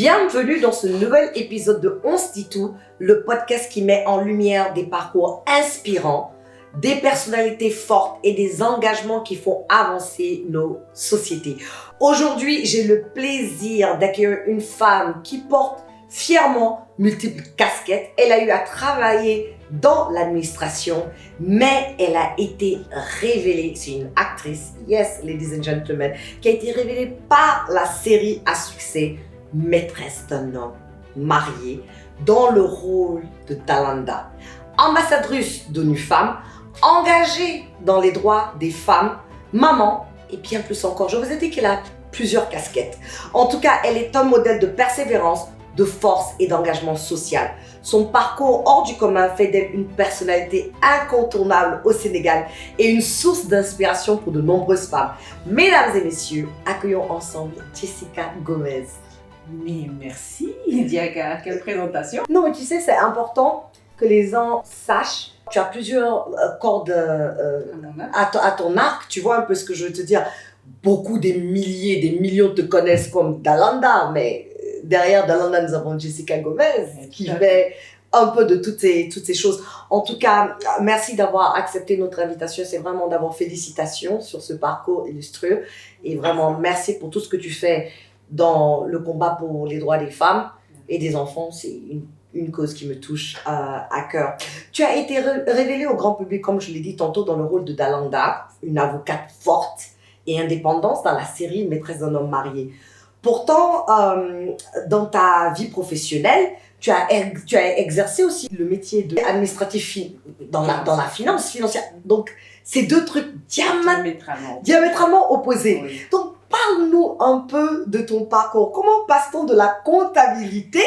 Bienvenue dans ce nouvel épisode de On se dit tout, le podcast qui met en lumière des parcours inspirants, des personnalités fortes et des engagements qui font avancer nos sociétés. Aujourd'hui, j'ai le plaisir d'accueillir une femme qui porte fièrement multiples casquettes. Elle a eu à travailler dans l'administration, mais elle a été révélée, c'est une actrice, yes, ladies and gentlemen, qui a été révélée par la série à succès Maîtresse d'un homme marié dans le rôle de Dalanda, ambassadrice d'ONU Femmes, engagée dans les droits des femmes, maman et bien plus encore. Je vous ai dit qu'elle a plusieurs casquettes. En tout cas, elle est un modèle de persévérance, de force et d'engagement social. Son parcours hors du commun fait d'elle une personnalité incontournable au Sénégal et une source d'inspiration pour de nombreuses femmes. Mesdames et messieurs, accueillons ensemble Jessica Gomez. Mais merci Diaga, quelle présentation. Non mais tu sais, c'est important que les gens sachent. Tu as plusieurs cordes à ton arc, tu vois un peu ce que je veux te dire. Beaucoup, des milliers, des millions te connaissent comme Dalanda, mais derrière Dalanda, nous avons Jessica Gomez qui fait un peu de toutes ces choses. En tout cas, merci d'avoir accepté notre invitation. C'est vraiment d'abord félicitations sur ce parcours illustreux et vraiment merci pour tout ce que tu fais dans le combat pour les droits des femmes et des enfants. C'est une cause qui me touche à cœur. Tu as été révélée au grand public, comme je l'ai dit tantôt, dans le rôle de Dalanda, une avocate forte et indépendante dans la série Maîtresse d'un homme marié. Pourtant, dans ta vie professionnelle, tu as exercé aussi le métier d'administratif dans la finance financière. Donc, c'est deux trucs diamétralement opposés. Oui. Donc, parle-nous un peu de ton parcours. Comment passe-t-on de la comptabilité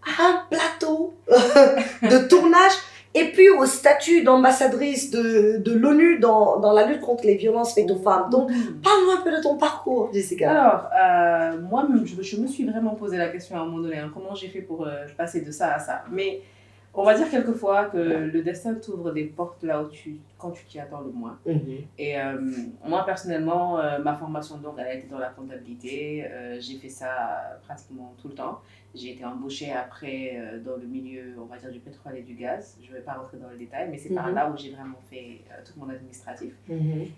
à un plateau de tournage et puis au statut d'ambassadrice de l'ONU dans la lutte contre les violences faites aux femmes? Donc, parle-nous un peu de ton parcours, Jessica. Alors, moi-même, je me suis vraiment posé la question à un moment donné, comment j'ai fait pour passer de ça à ça. Mais on va dire quelquefois que le destin t'ouvre des portes là où quand tu t'y attends le moins. Et moi, personnellement, ma formation, donc, elle a été dans la comptabilité. J'ai fait ça pratiquement tout le temps. J'ai été embauchée après dans le milieu, on va dire, du pétrole et du gaz. Je ne vais pas rentrer dans le détail, mais c'est par là où j'ai vraiment fait tout mon administratif.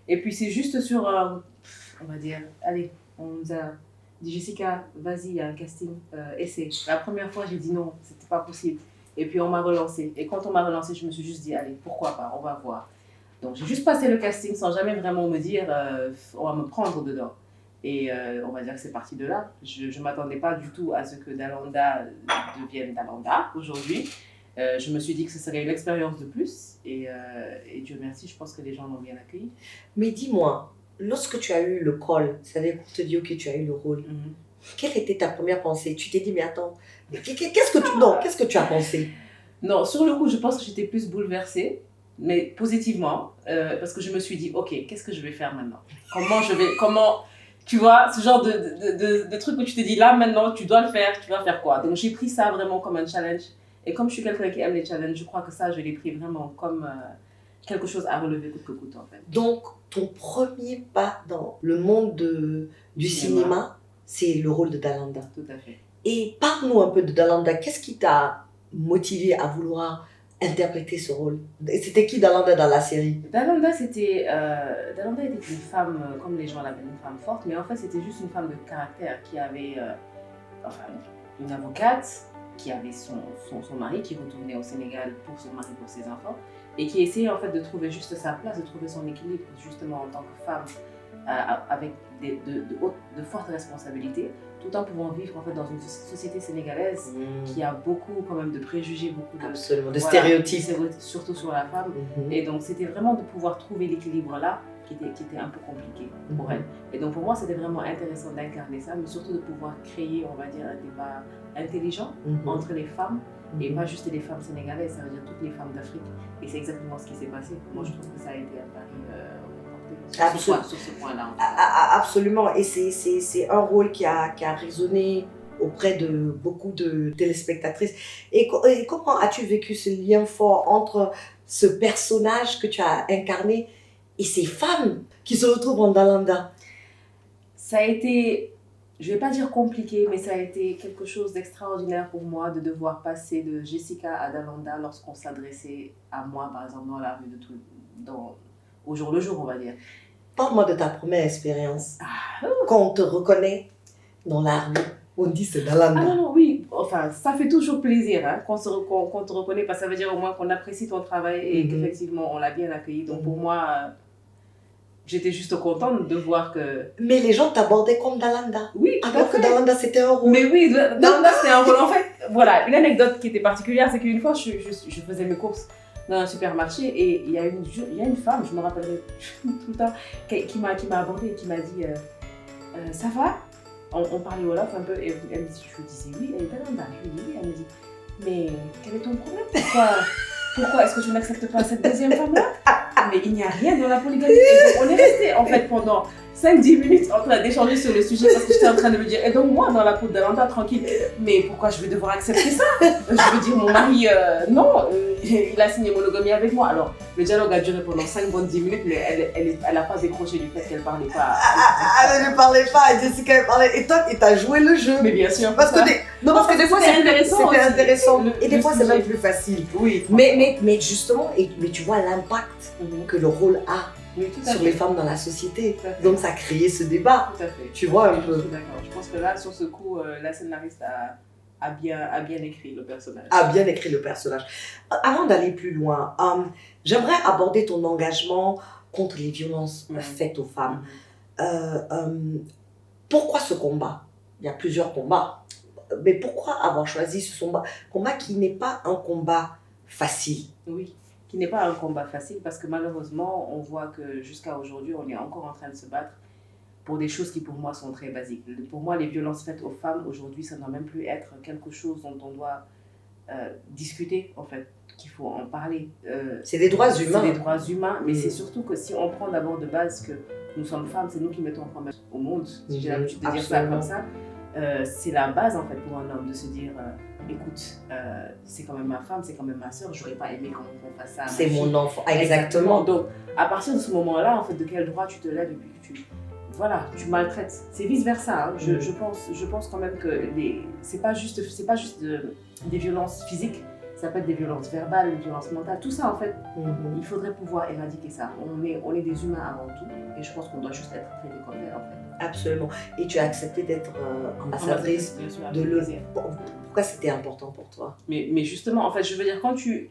Et puis, c'est juste sur, on va dire, allez, on nous a dit, Jessica, vas-y, il y a un casting, essaie. La première fois, j'ai dit non, c'était pas possible. Et puis, on m'a relancée. Et quand on m'a relancée, je me suis juste dit, allez, pourquoi pas, on va voir. Donc, j'ai juste passé le casting sans jamais vraiment me dire, on va me prendre dedans. Et on va dire que c'est parti de là. Je ne m'attendais pas du tout à ce que Dalanda devienne Dalanda aujourd'hui. Je me suis dit que ce serait une expérience de plus. Et Dieu merci, je pense que les gens l'ont bien accueilli. Mais dis-moi, lorsque tu as eu le call, c'est-à-dire qu'on te dit, ok, tu as eu le rôle, quelle était ta première pensée? Tu t'es dit, mais attends, qu'est-ce que tu as pensé? Non, sur le coup, je pense que j'étais plus bouleversée, mais positivement, parce que je me suis dit, ok, qu'est-ce que je vais faire maintenant? Tu vois, ce genre de truc où tu te dis, là, maintenant, tu dois le faire, tu vas faire quoi? Donc, j'ai pris ça vraiment comme un challenge. Et comme je suis quelqu'un qui aime les challenges, je crois que ça, je l'ai pris vraiment comme quelque chose à relever coûte que coûte, en fait. Donc, ton premier pas dans le monde du cinéma, c'est le rôle de Dalanda. Tout à fait. Et parle-nous un peu de Dalanda. Qu'est-ce qui t'a motivé à vouloir interpréter ce rôle? C'était qui Dalanda dans la série? Dalanda était une femme, comme les gens l'appellent, une femme forte, mais en fait, c'était juste une femme de caractère qui avait, une avocate, qui avait son mari, qui retournait au Sénégal pour son mari, pour ses enfants, et qui essayait en fait de trouver juste sa place, de trouver son équilibre, justement en tant que femme, avec de fortes responsabilités, tout en pouvant vivre en fait dans une société sénégalaise qui a beaucoup quand même de préjugés, beaucoup de stéréotypes, surtout sur la femme. Et donc c'était vraiment de pouvoir trouver l'équilibre là qui était un peu compliqué pour elle. Et donc pour moi c'était vraiment intéressant d'incarner ça, mais surtout de pouvoir créer, on va dire, un débat intelligent entre les femmes et pas juste les femmes sénégalaises, ça veut dire toutes les femmes d'Afrique. Et c'est exactement ce qui s'est passé. Moi je trouve que ça a été un pari sur ce point-là. Absolument, et c'est un rôle qui a résonné auprès de beaucoup de téléspectatrices. Et comment as-tu vécu ce lien fort entre ce personnage que tu as incarné et ces femmes qui se retrouvent en Dalanda? Ça a été je vais pas dire compliqué, mais ça a été quelque chose d'extraordinaire pour moi de devoir passer de Jessica à Dalanda lorsqu'on s'adressait à moi, par exemple, dans la rue au jour le jour, on va dire. Parle-moi de ta première expérience. Quand on te reconnaît dans la rue, on dit c'est Dalanda. Ah non, oui. Enfin, ça fait toujours plaisir hein, qu'on te reconnaît, parce que ça veut dire au moins qu'on apprécie ton travail et qu'effectivement, on l'a bien accueilli. Donc pour moi, j'étais juste contente de voir que... Mais les gens t'abordaient comme Dalanda. Oui, tout à alors fait. que Dalanda, c'était un rôle. Mais oui, Dalanda, c'était un rôle. En fait, voilà, une anecdote qui était particulière, c'est qu'une fois, je faisais mes courses dans un supermarché et il y a une femme, je me rappellerai tout le temps, qui m'a abordée et qui m'a dit ça va? On parlait Wolof un peu et elle me dit, je lui disais oui, elle est Dalanda. Je lui dis oui, elle me dit mais quel est ton problème? Pourquoi est-ce que tu n'acceptes pas cette deuxième femme-là? Mais il n'y a rien dans la polygamie. Et donc on est resté en fait pendant 5-10 minutes en train d'échanger sur le sujet parce que j'étais en train de me dire, et donc moi dans la peau de Dalanda, tranquille, mais pourquoi je vais devoir accepter ça? Je veux dire, mon mari, non, il a signé monogamie avec moi. Alors le dialogue a duré pendant 5 bonnes 10 minutes, mais elle n'a pas décroché du fait qu'elle ne parlait pas. Elle ne parlait pas, et Jessica elle parlait, et toi, tu as joué le jeu. Mais bien sûr. Parce que des fois, c'était intéressant. Et des fois, c'est même plus facile. Oui. Mais justement, mais tu vois l'impact que le rôle a sur les femmes dans la société. Donc, ça a créé ce débat. Tout à fait. Tu vois un peu. Je suis d'accord. Je pense que là, sur ce coup, la scénariste a bien écrit le personnage. A bien écrit le personnage. Avant d'aller plus loin, j'aimerais aborder ton engagement contre les violences faites aux femmes. Pourquoi ce combat? Il y a plusieurs combats. Mais pourquoi avoir choisi ce combat qui n'est pas un combat facile? Oui, qui n'est pas un combat facile parce que malheureusement, on voit que jusqu'à aujourd'hui, on est encore en train de se battre pour des choses qui pour moi sont très basiques. Pour moi, les violences faites aux femmes, aujourd'hui, ça ne doit même plus être quelque chose dont on doit discuter, en fait, qu'il faut en parler. C'est des droits humains. C'est des droits humains, mais c'est surtout que si on prend d'abord de base que nous sommes femmes, c'est nous qui mettons en famille au monde, si j'ai l'habitude de dire ça comme ça, c'est la base, en fait, pour un homme de se dire... écoute, c'est quand même ma femme, c'est quand même ma soeur, j'aurais pas aimé qu'on fasse ça à ma c'est fille. mon enfant, exactement. Donc, à partir de ce moment-là, en fait, de quel droit tu te lèves et puis que tu maltraites. C'est vice-versa. Hein. Je pense quand même que c'est pas juste des violences physiques, ça peut être des violences verbales, des violences mentales, tout ça, en fait, il faudrait pouvoir éradiquer ça. On est des humains avant tout, et je pense qu'on doit juste être traités comme tel, en fait. Absolument. Et tu as accepté d'être ambassadrice de l'ONU. Pourquoi c'était important pour toi? Mais justement, en fait, je veux dire, quand tu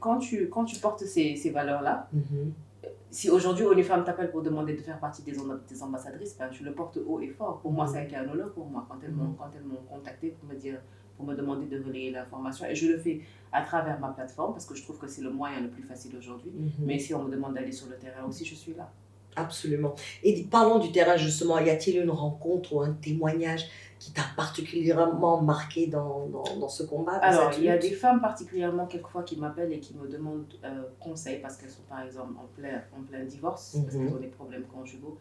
portes ces valeurs-là, si aujourd'hui ONU Femmes t'appelle pour demander de faire partie des ambassadrices, ben, tu le portes haut et fort. Pour moi, ça a été un honneur pour moi quand elles m'ont contacté pour me demander de relayer l'information. Et je le fais à travers ma plateforme parce que je trouve que c'est le moyen le plus facile aujourd'hui. Mais si on me demande d'aller sur le terrain aussi, je suis là. Absolument. Et parlons du terrain justement, y a-t-il une rencontre ou un témoignage qui t'a particulièrement marqué dans ce combat? Alors, il y a des femmes particulièrement quelquefois qui m'appellent et qui me demandent conseil parce qu'elles sont par exemple en plein divorce, parce qu'elles ont des problèmes conjugaux.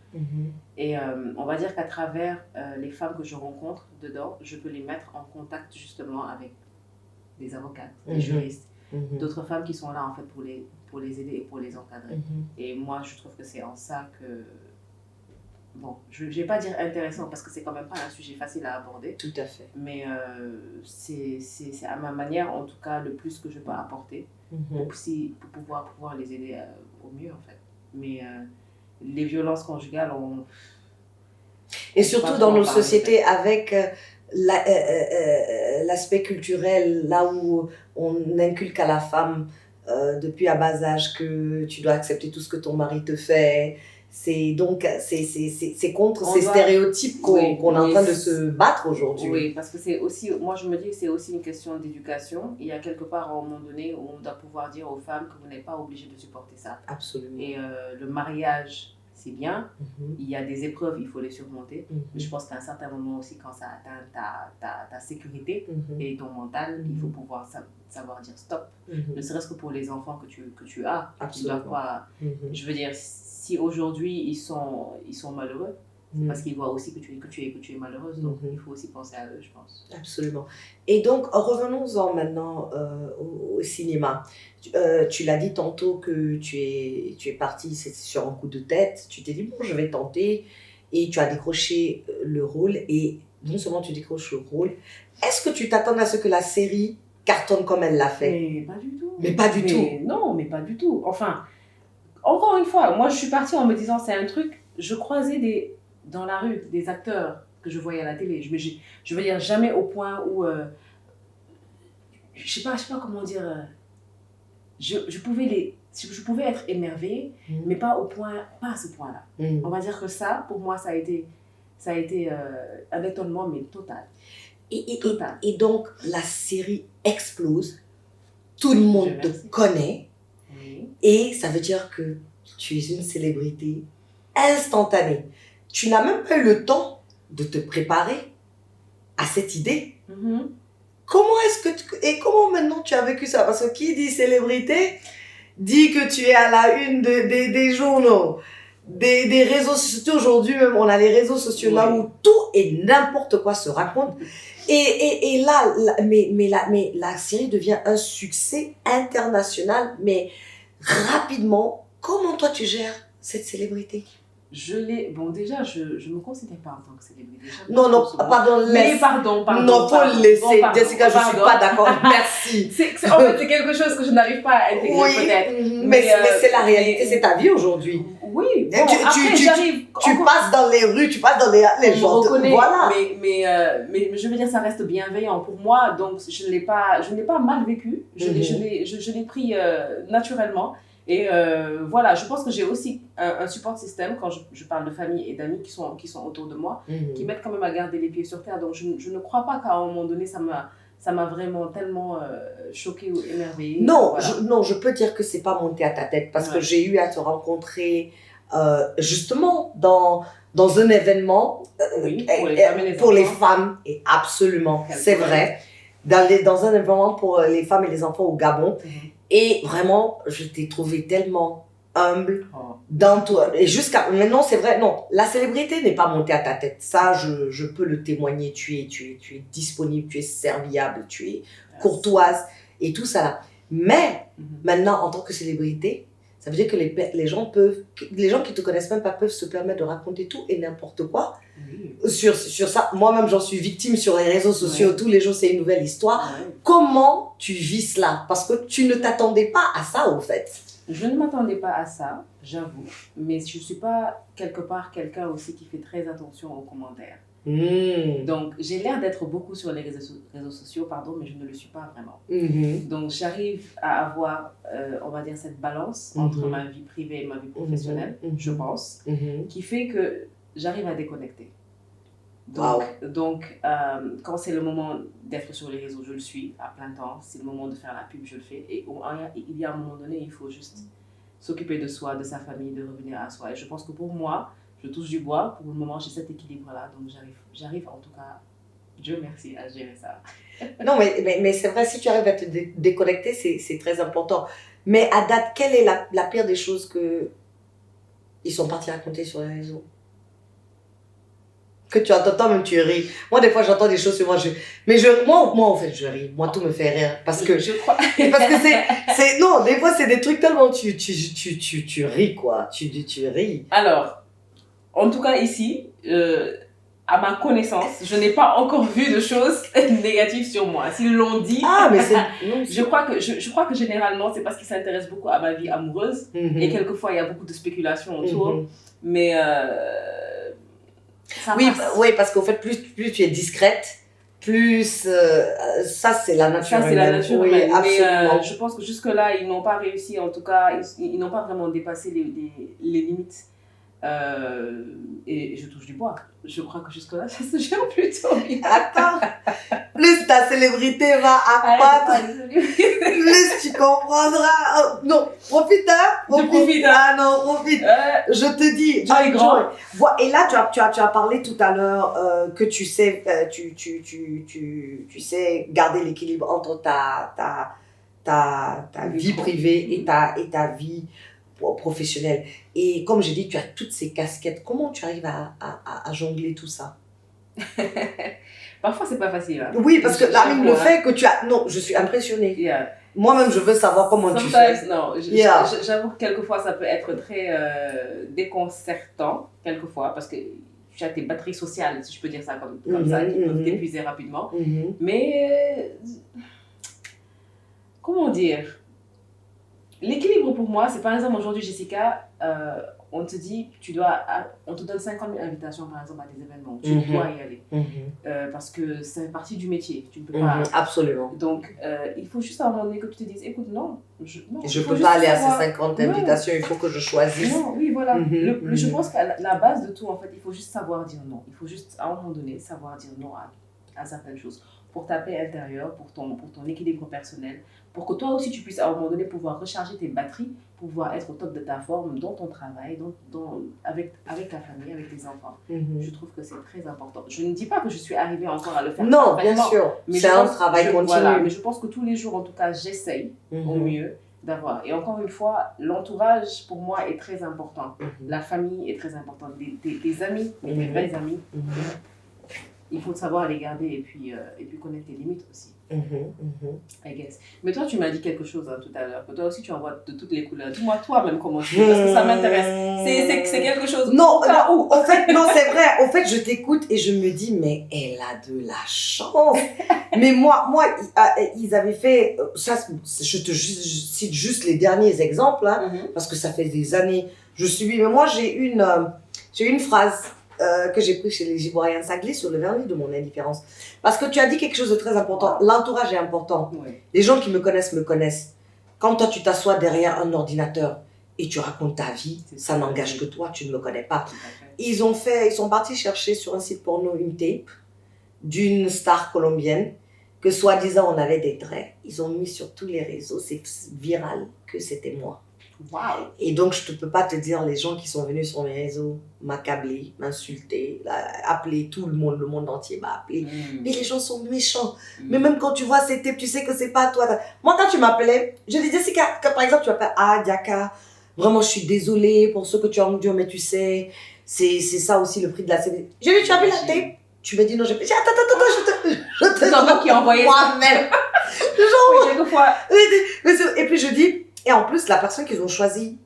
Et on va dire qu'à travers les femmes que je rencontre dedans, je peux les mettre en contact justement avec des avocates, des juristes, d'autres femmes qui sont là en fait pour les aider et pour les encadrer. Et moi, je trouve que c'est en ça que... Bon, je ne vais pas dire intéressant parce que c'est quand même pas un sujet facile à aborder. Tout à fait. Mais c'est à ma manière, en tout cas, le plus que je peux apporter pour pouvoir les aider au mieux, en fait. Mais les violences conjugales, Et surtout dans nos sociétés avec... l'aspect culturel, là où on inculque à la femme depuis à bas âge que tu dois accepter tout ce que ton mari te fait. C'est contre ces stéréotypes qu'on est en train de se battre aujourd'hui. Oui, parce que c'est aussi, moi je me dis que c'est aussi une question d'éducation. Il y a quelque part à un moment donné où on doit pouvoir dire aux femmes que vous n'êtes pas obligées de supporter ça. Absolument. Et le mariage, c'est bien, il y a des épreuves, il faut les surmonter. Mais je pense qu'à un certain moment aussi, quand ça atteint ta sécurité et ton mental, il faut pouvoir savoir dire stop. Ne serait-ce que pour les enfants que tu as. Absolument. Doivent pas, je veux dire, si aujourd'hui ils sont malheureux, c'est parce qu'ils voient aussi que tu es malheureuse. Donc il faut aussi penser à eux, je pense. Absolument. Et donc, revenons-en maintenant au cinéma. Tu l'as dit tantôt que tu es partie sur un coup de tête. Tu t'es dit, bon, je vais tenter. Et tu as décroché le rôle. Et non seulement tu décroches le rôle, est-ce que tu t'attends à ce que la série cartonne comme elle l'a fait? Mais pas du tout. Mais pas du tout. Non, mais pas du tout. Enfin, encore une fois, moi je suis partie en me disant c'est un truc, je croisais dans la rue des acteurs que je voyais à la télé. Je veux dire, jamais au point où, je sais pas comment dire, je pouvais être émerveillée, mais pas à ce point-là. On va dire que ça, pour moi, ça a été un étonnement, mais total. Et donc, la série explose, tout le monde te connaît, oui. Et ça veut dire que tu es une célébrité instantanée. Tu n'as même pas eu le temps de te préparer à cette idée. Comment maintenant tu as vécu ça? Parce que qui dit célébrité dit que tu es à la une des journaux, des réseaux sociaux. Aujourd'hui même, on a les réseaux sociaux là où tout et n'importe quoi se raconte. Et là, mais la série devient un succès international, mais rapidement. Comment toi tu gères cette célébrité? Bon, déjà, je me considère pas en tant que célébrité. Non, pardon. Mais pardon. Non, faut le laisser. Jessica, je suis pas d'accord. Merci. En fait, c'est quelque chose que je n'arrive pas à intégrer, peut-être. Mais c'est la réalité, c'est ta vie aujourd'hui. Oui. Bon, tu passes dans les rues, tu passes dans les gens. Voilà. Mais je veux dire, ça reste bienveillant pour moi. Donc, je ne l'ai pas mal vécu. Je l'ai pris naturellement. Et voilà, je pense que j'ai aussi un support système quand je parle de famille et d'amis qui sont autour de moi, qui m'aident quand même à garder les pieds sur terre. Donc je ne crois pas qu'à un moment donné, ça m'a vraiment tellement choquée ou émerveillée. Non, voilà. Je peux dire que c'est pas monté à ta tête parce que j'ai eu à te rencontrer justement dans un événement pour les femmes, et absolument, c'est vrai, dans un événement pour les femmes et les enfants au Gabon. Et vraiment, je t'ai trouvé tellement humble dans toi. Et jusqu'à maintenant, c'est vrai, non, la célébrité n'est pas montée à ta tête. Ça, je peux le témoigner. Tu es disponible, tu es serviable, tu es courtoise et tout ça là. Mais maintenant, en tant que célébrité, ça veut dire que les gens qui te connaissent même pas peuvent se permettre de raconter tout et n'importe quoi. Sur ça, moi-même j'en suis victime sur les réseaux sociaux, tous les jours c'est une nouvelle histoire. Comment tu vis cela? Parce que tu ne t'attendais pas à ça au fait. Je ne m'attendais pas à ça, j'avoue, mais je ne suis pas quelque part quelqu'un aussi qui fait très attention aux commentaires. Donc j'ai l'air d'être beaucoup sur les réseaux sociaux, mais je ne le suis pas vraiment. Donc j'arrive à avoir, on va dire, cette balance entre ma vie privée et ma vie professionnelle, je pense, qui fait que j'arrive à déconnecter. Donc quand c'est le moment d'être sur les réseaux, je le suis à plein temps. C'est le moment de faire la pub, je le fais. Et il y a un moment donné, il faut juste s'occuper de soi, de sa famille, de revenir à soi. Et je pense que pour moi, je touche du bois. Pour le moment, j'ai cet équilibre-là. Donc j'arrive en tout cas, Dieu merci, à gérer ça. Non, mais c'est vrai, si tu arrives à te déconnecter, c'est très important. Mais à date, quelle est la pire des choses qu'ils sont partis raconter sur les réseaux? Que tu entends, même tu ris. Moi, des fois, j'entends des choses sur moi. Moi, en fait, je ris. Moi, tout me fait rire. Parce que non, des fois, c'est des trucs tellement tu ris, quoi. Tu ris. Alors, en tout cas, ici, à ma connaissance, je n'ai pas encore vu de choses négatives sur moi. S'ils l'ont dit, je crois que généralement, c'est parce qu'ils s'intéressent beaucoup à ma vie amoureuse. Et quelquefois, il y a beaucoup de spéculations autour. Mais oui, parce qu'en fait, plus tu es discrète, plus ça, c'est la nature humaine. Ça, c'est la nature humaine. Absolument. Mais je pense que jusque-là, ils n'ont pas réussi. En tout cas, ils n'ont pas vraiment dépassé les limites. Et je touche du bois. Je crois que jusque-là, ça se gère plutôt bien. Attends, plus ta célébrité va accroître, plus tu comprendras. Oh, non, profite. Ah non, profite. Je te dis. Et là, tu as parlé tout à l'heure que tu sais, tu sais garder l'équilibre entre ta vie privée et ta vie professionnelle. Et comme j'ai dit, tu as toutes ces casquettes. Comment tu arrives à jongler tout ça? Parfois, c'est pas facile. Hein. Oui, parce que là, le fait que tu as... Non, je suis impressionnée. Moi-même, je veux savoir comment tu fais. Non, j'avoue que quelquefois, ça peut être très déconcertant, quelquefois, parce que tu as tes batteries sociales, si je peux dire ça comme ça, qui peuvent t'épuiser rapidement. Mais, comment dire, l'équilibre pour moi, c'est par exemple aujourd'hui, Jessica, on te dit, on te donne 50 000 invitations par exemple à des événements, tu dois y aller. Parce que c'est partie du métier, tu ne peux pas. Absolument. Donc, il faut juste à un moment donné que tu te dises, écoute, non, je ne peux pas aller à ces 50 invitations, il faut que je choisisse. Non, oui, voilà. Je pense qu'à la base de tout, en fait, il faut juste savoir dire non. Il faut juste, à un moment donné, savoir dire non à certaines choses. Pour ta paix intérieure, pour ton équilibre personnel, pour que toi aussi tu puisses à un moment donné pouvoir recharger tes batteries, pouvoir être au top de ta forme dans ton travail, avec ta famille, avec tes enfants. Je trouve que c'est très important. Je ne dis pas que je suis arrivée encore à le faire. Non, bien sûr. C'est un travail continu. Voilà, mais je pense que tous les jours, en tout cas, j'essaye au mieux d'avoir. Et encore une fois, l'entourage pour moi est très important. La famille est très importante. Des amis, des vrais amis. Il faut savoir les garder et puis connaître tes limites aussi. I guess. Mais toi, tu m'as dit quelque chose tout à l'heure, que toi aussi tu envoies de toutes les couleurs. Dis-moi toi-même comment tu fais, parce que ça m'intéresse. C'est quelque chose. Non, en fait, non, c'est vrai. En fait, je t'écoute et je me dis, mais elle a de la chance. Mais moi, ils avaient fait, ça, je cite juste les derniers exemples, hein, parce que ça fait des années. Mais moi, j'ai une phrase que j'ai pris chez les Ivoiriens, ça glisse sur le vernis de mon indifférence. Parce que tu as dit quelque chose de très important. L'entourage est important. Les gens qui me connaissent. Quand toi, tu t'assois derrière un ordinateur et tu racontes ta vie, ça n'engage que toi, tu ne me connais pas. Ils sont partis chercher sur un site porno une tape d'une star colombienne que soi-disant on avait des traits. Ils ont mis sur tous les réseaux, c'est viral, que c'était moi. Wow. Et donc, je ne peux pas te dire, les gens qui sont venus sur mes réseaux m'accabler, m'insulter, appeler tout le monde entier m'a appelé. Mais les gens sont méchants. Mais même quand tu vois ces tapes, tu sais que c'est pas toi. Moi, quand tu m'appelais, je disais, Jessica, que par exemple, tu m'appelles, Diaka, vraiment, je suis désolée pour ce que tu as enduré, mais tu sais, c'est ça aussi le prix de la CD. Je lui ai dit, tu as vu la tape? Tu me dis non, j'ai fait, attends, je te c'est toi qui as envoyé moi-même. Genre, quelquefois. Et puis je dis, et en plus, la personne qu'ils ont choisie,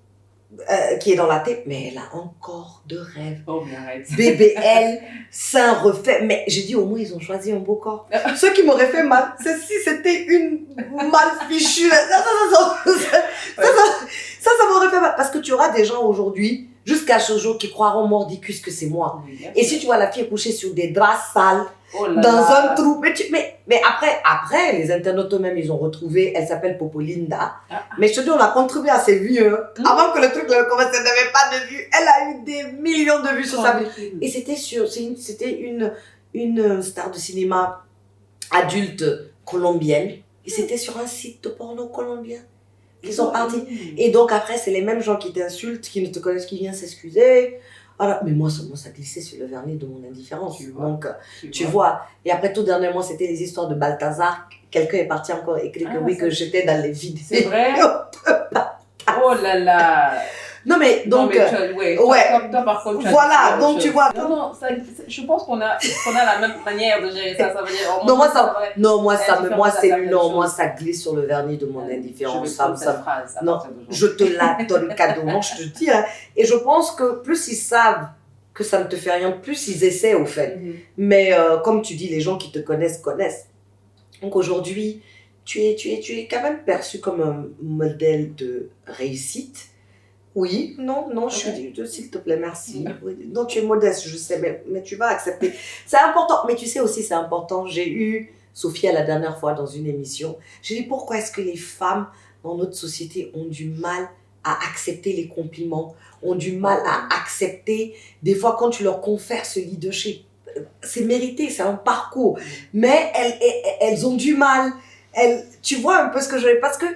qui est dans la tête, mais elle a encore de rêves. Oh, mais arrête. BBL, sein refait. Mais j'ai dit, au moins, ils ont choisi un beau corps. Ce qui m'aurait fait mal, c'est si c'était une mal fichue. Ça m'aurait fait mal. Parce que tu auras des gens aujourd'hui, jusqu'à ce jour, qui croiront mordicus que c'est moi. Et si tu vois la fille coucher sur des draps sales, un trou. Mais après, les internautes eux-mêmes, ils ont retrouvé, elle s'appelle Popolinda. Mais je te dis, on a contribué à ses vues. Avant que le truc le commence, elle n'avait pas de vues. Elle a eu des millions de vues sur sa vie. Et c'était une star de cinéma adulte colombienne. Et c'était sur un site de porno colombien. Ils sont partis. Et donc après, c'est les mêmes gens qui t'insultent, qui ne te connaissent, qui viennent s'excuser. Voilà. Mais moi, ça glissait sur le vernis de mon indifférence. Donc, tu vois. Et après, tout dernièrement, c'était les histoires de Balthazar. Quelqu'un est parti encore écrire que j'étais dans les vidéos. C'est vrai? Oh là là! Non, mais donc. Toi, par contre, voilà, donc tu vois. Non, je pense qu'on a la même manière de gérer ça. Ça veut dire. Moi, ça glisse sur le vernis de mon indifférence. Je te la donne cadeau. Je te dis. Hein, et je pense que plus ils savent que ça ne te fait rien, plus ils essaient au fait. Mais comme tu dis, les gens qui te connaissent. Donc aujourd'hui, tu es quand même perçu comme un modèle de réussite. Oui, non, je suis s'il te plaît, merci. Non, tu es modeste, je sais, mais tu vas accepter. C'est important, mais tu sais aussi, c'est important. J'ai eu Sophia la dernière fois dans une émission. J'ai dit, pourquoi est-ce que les femmes dans notre société ont du mal à accepter les compliments, ont du mal à accepter, des fois, quand tu leur confères ce leadership. C'est mérité, c'est un parcours. Mais elles ont du mal. Tu vois un peu ce que je veux dire, parce que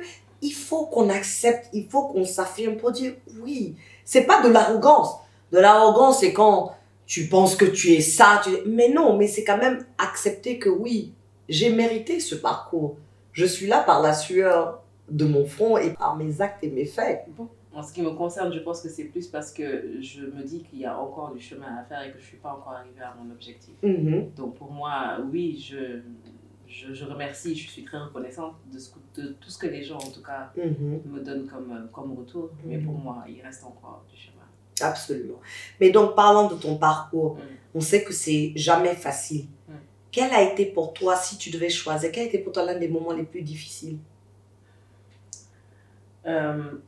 il faut qu'on accepte, il faut qu'on s'affirme pour dire oui. C'est pas de l'arrogance. De l'arrogance, c'est quand tu penses que tu es ça. Mais non, mais c'est quand même accepter que oui, j'ai mérité ce parcours. Je suis là par la sueur de mon front et par mes actes et mes faits. Bon. En ce qui me concerne, je pense que c'est plus parce que je me dis qu'il y a encore du chemin à faire et que je ne suis pas encore arrivée à mon objectif. Donc pour moi, oui, je remercie, je suis très reconnaissante de tout ce que les gens, en tout cas, me donnent comme retour. Mais pour moi, il reste encore du chemin. Absolument. Mais donc, parlant de ton parcours, on sait que c'est jamais facile. Quel a été pour toi, si tu devais choisir, quel a été pour toi l'un des moments les plus difficiles? Le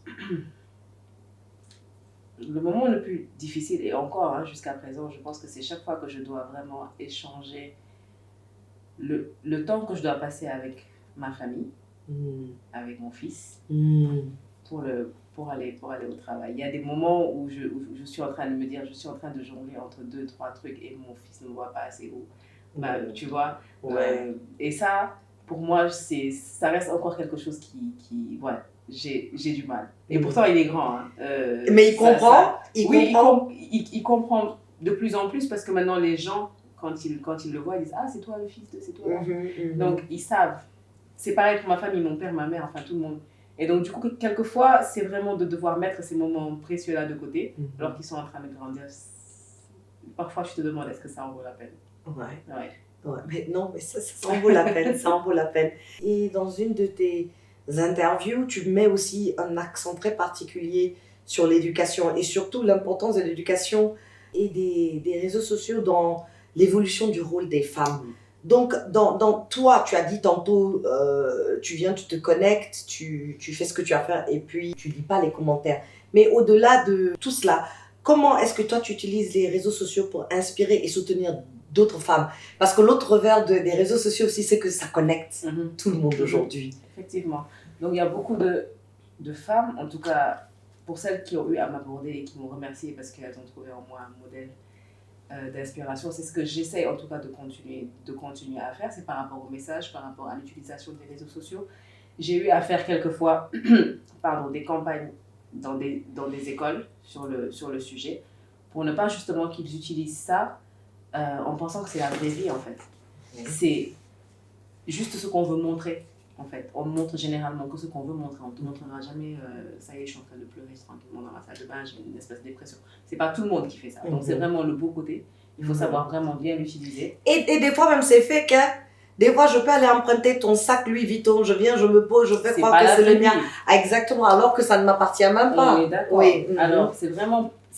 moment le plus difficile, et encore jusqu'à présent, je pense que c'est chaque fois que je dois vraiment échanger le temps que je dois passer avec ma famille, avec mon fils, pour aller au travail. Il y a des moments où je suis en train de me dire, je suis en train de jongler entre 2-3 trucs et mon fils ne me voit pas assez haut. Tu vois, et ça, pour moi, ça reste encore quelque chose qui j'ai du mal. Et pourtant, il est grand. Mais il comprend. Il comprend de plus en plus parce que maintenant, les gens, quand ils le voient, ils disent « Ah, c'est toi le fils, c'est toi. » Donc, ils savent. C'est pareil pour ma famille, mon père, ma mère, enfin tout le monde. Et donc, du coup, quelquefois, c'est vraiment de devoir mettre ces moments précieux-là de côté, alors qu'ils sont en train de grandir. Parfois, tu te demandes, est-ce que ça en vaut la peine? Ouais, mais non, mais ça en vaut la peine, ça en vaut la peine. Et dans une de tes interviews, tu mets aussi un accent très particulier sur l'éducation et surtout l'importance de l'éducation et des réseaux sociaux dans l'évolution du rôle des femmes. Donc, dans toi, tu as dit tantôt, tu viens, tu te connectes, tu fais ce que tu as à faire et puis tu lis pas les commentaires. Mais au-delà de tout cela, comment est-ce que toi, tu utilises les réseaux sociaux pour inspirer et soutenir d'autres femmes? Parce que l'autre revers des réseaux sociaux aussi, c'est que ça connecte tout le monde aujourd'hui. Effectivement. Donc, il y a beaucoup de femmes, en tout cas, pour celles qui ont eu à m'aborder et qui m'ont remercié parce qu'elles ont trouvé en moi un modèle d'inspiration. C'est ce que j'essaie en tout cas de continuer à faire, c'est par rapport au message, par rapport à l'utilisation des réseaux sociaux. J'ai eu à faire quelquefois des campagnes dans des écoles sur le sujet pour ne pas justement qu'ils utilisent ça en pensant que c'est la vraie vie en fait. C'est juste ce qu'on veut montrer en fait. On montre généralement que ce qu'on veut montrer. On ne te montrera jamais ça y est, je suis en train de pleurer tranquillement dans ma salle de bain, j'ai une espèce de dépression. C'est pas tout le monde qui fait ça. Donc c'est vraiment le beau côté. Il faut savoir vraiment bien l'utiliser. Et des fois même c'est fake, hein. Des fois, je peux aller emprunter ton sac Louis Vuitton, je viens, je me pose, je fais croire que c'est le mien. Ah, exactement, alors que ça ne m'appartient même pas. Oui, d'accord. Alors, c'est